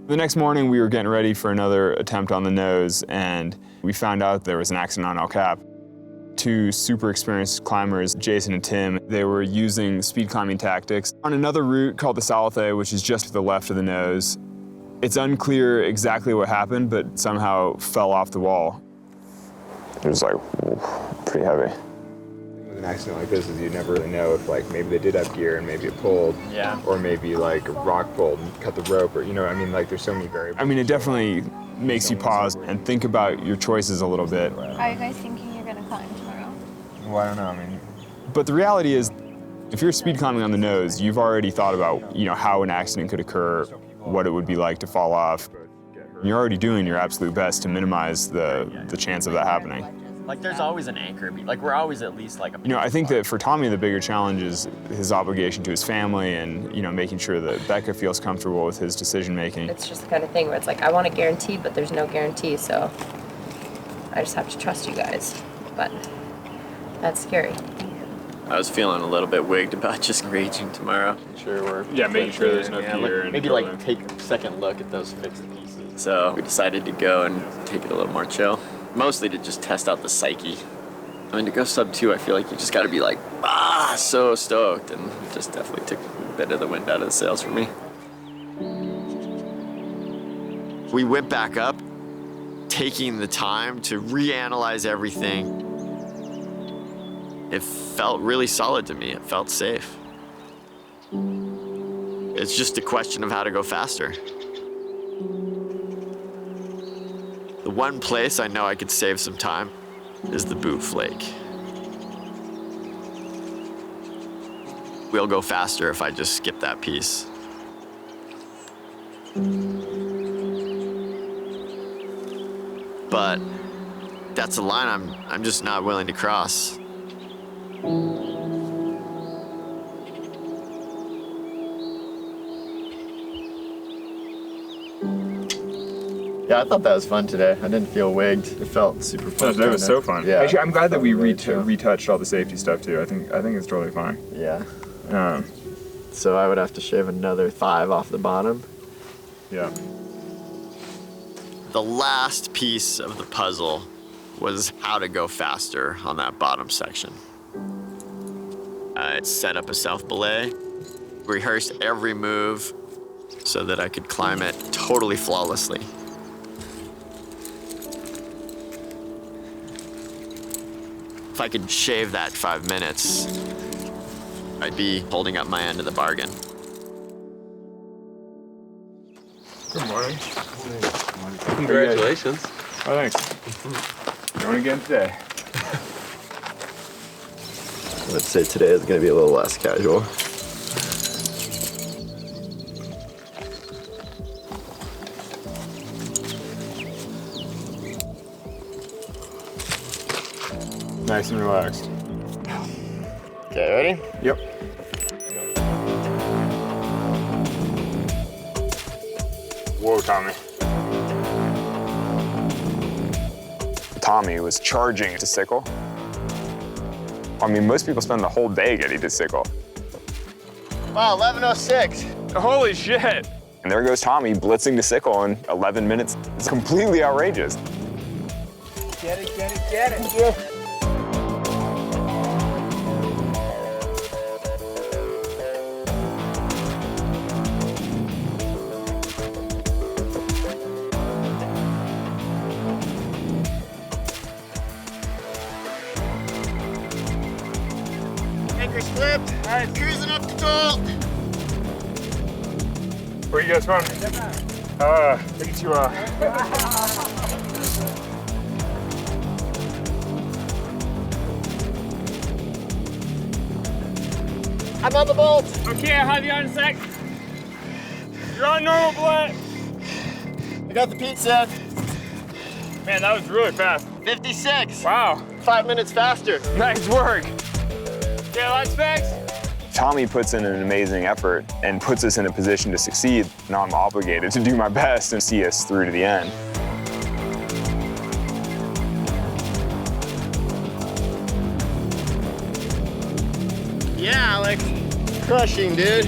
The next morning, we were getting ready for another attempt on the nose, and we found out there was an accident on El Cap. 2 super experienced climbers, Jason and Tim, they were using speed climbing tactics on another route called the Salothe, which is just to the left of the nose. It's unclear exactly what happened, but somehow fell off the wall. It was like pretty heavy. With an accident like this, is you never really know if like maybe they did have gear and maybe it pulled, or maybe like a rock pulled and cut the rope, or you know, I mean, like there's so many variables. I mean, it definitely makes you pause and think about your choices a little bit. Are you guys thinking you're gonna climb tomorrow? Well, I don't know, I mean. But the reality is, if you're speed climbing on the nose, you've already thought about, you know, how an accident could occur what it would be like to fall off. You're already doing your absolute best to minimize the chance of that happening. Like there's always an anchor. Like we're always at least like a. You know, I think that for Tommy, the bigger challenge is his obligation to his family and, you know, making sure that Becca feels comfortable with his decision making. It's just the kind of thing where it's like, I want a guarantee, but there's no guarantee, so I just have to trust you guys. But that's scary. I was feeling a little bit wigged about just raging tomorrow. Sure, we're making sure there's no gear. Like, maybe like take a second look at those fixed pieces. So we decided to go and take it a little more chill. Mostly to just test out the psyche. I mean, to go sub 2, I feel like you just got to be like, so stoked, and it just definitely took a bit of the wind out of the sails for me. We went back up, taking the time to reanalyze everything. It felt really solid to me. It felt safe. It's just a question of how to go faster. The one place I know I could save some time is the boot flake. We'll go faster if I just skip that piece. But that's a line I'm just not willing to cross. Yeah, I thought that was fun today. I didn't feel wigged. It felt super fun. That was so fun. Yeah. Actually, I'm glad that we retouched all the safety stuff too. I think it's totally fine. Yeah. So I would have to shave another 5 off the bottom. Yeah. The last piece of the puzzle was how to go faster on that bottom section. I set up a self-belay, rehearsed every move so that I could climb it totally flawlessly. If I could shave that 5 minutes, I'd be holding up my end of the bargain. Good morning. Congratulations. Oh, thanks. Going again today. Let's say today is going to be a little less casual. Nice and relaxed. Okay, ready? Yep. Whoa, Tommy. Tommy was charging to sickle. I mean, most people spend the whole day getting to sickle. Wow, 11:06. Holy shit. And there goes Tommy blitzing to sickle in 11 minutes. It's completely outrageous. Get it, get it, get it. Yeah. Anchor's flipped. All right, cruising up the goal. Where you guys from? Look at you. I'm on the bolt. Okay, I'll have you on a sec. You're on normal blunt. I got the pizza. Man, that was really fast. 56. Wow. 5 minutes faster. Nice work. Yeah, light specs. Tommy puts in an amazing effort and puts us in a position to succeed. Now I'm obligated to do my best and see us through to the end. Yeah, Alex. Crushing, dude.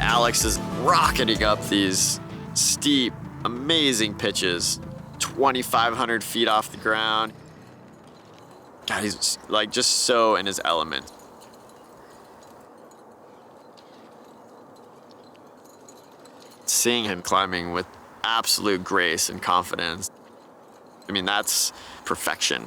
Alex is rocketing up these steep, amazing pitches, 2,500 feet off the ground. God, he's like just so in his element. Seeing him climbing with absolute grace and confidence, I mean, that's perfection.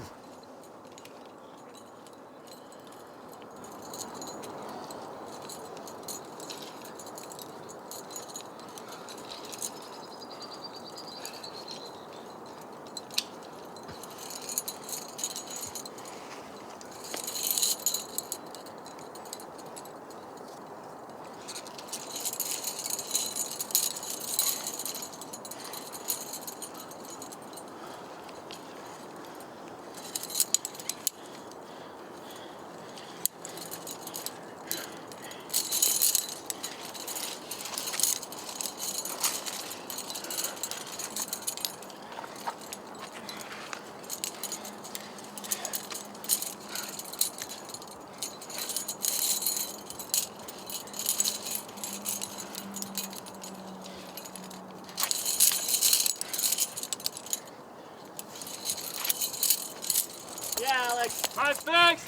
Yeah, Alex. High thanks.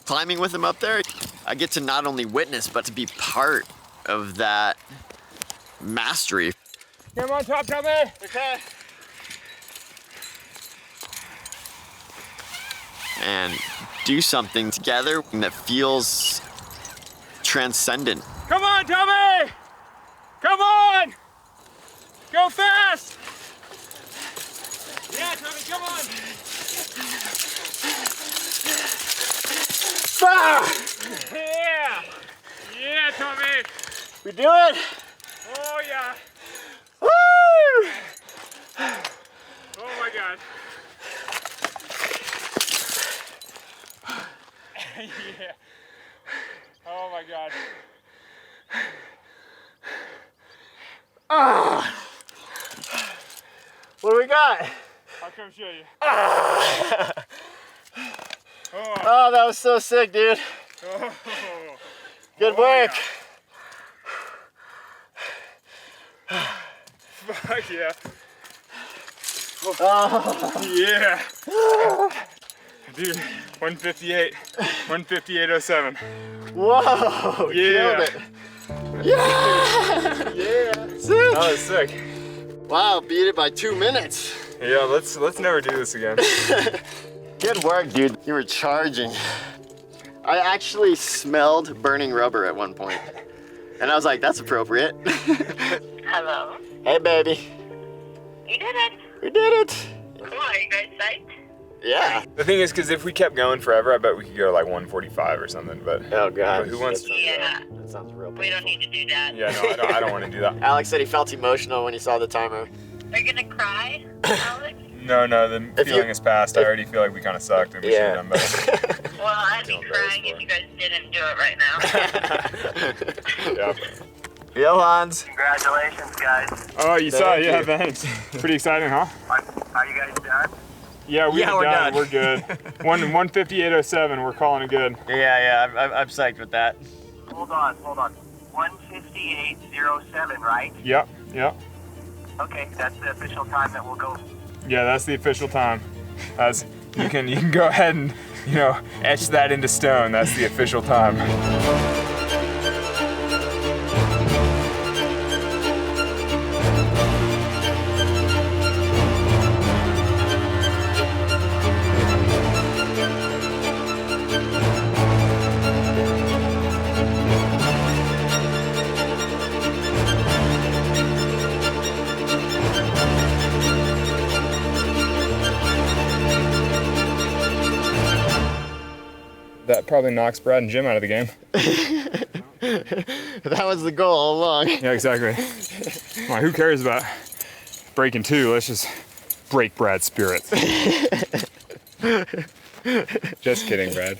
Climbing with him up there, I get to not only witness, but to be part of that mastery. Come on, top, Tommy. Okay. And do something together that feels transcendent. Come on, Tommy. Come on. Go fast. Yeah, Tommy, come on. Ah! Yeah. Yeah, Tommy. We do it. Oh, yeah. Woo! Oh, my God. Yeah. Oh, my God. Ah! What do we got? I'll come show you. Ah! Oh, that was so sick, dude. Oh. Good work. Yeah. Fuck yeah. Oh. Yeah. Dude, 158. 158.07. Whoa. Yeah. Killed it. Yeah. Yeah. Sick. That was sick. Wow, beat it by 2 minutes. Yeah, let's never do this again. Good work, dude. You were charging. I actually smelled burning rubber at one point. And I was like, that's appropriate. Hello. Hey, baby. You did it. We did it. Cool. Are you guys psyched? Yeah. The thing is, because if we kept going forever, I bet we could go like 145 or something. But oh god, but who wants to? Yeah. That sounds real painful. We don't need to do that. Yeah, no, I don't want to do that. Alex said he felt emotional when he saw the timer. Are you gonna cry, Alex? No, the feeling is past. I already feel like we kind of sucked and we should have done better. Well, I'd be crying if you guys didn't do it right now. Yeah. Johans. Congratulations, guys. Oh, you saw it? Thank Yeah, you. thanks. Pretty exciting, huh? Are you guys done? Yeah, we're we're done. done. We're good. 158.07. We're calling it good. Yeah, I'm psyched with that. Hold on. 158.07, right? Yep. Okay, that's the official time that we'll go. Yeah, that's the official time. That's you can go ahead and etch that into stone. That's the official time. That probably knocks Brad and Jim out of the game. That was the goal all along. Yeah, exactly. Well, who cares about breaking 2? Let's just break Brad's spirit. Just kidding, Brad.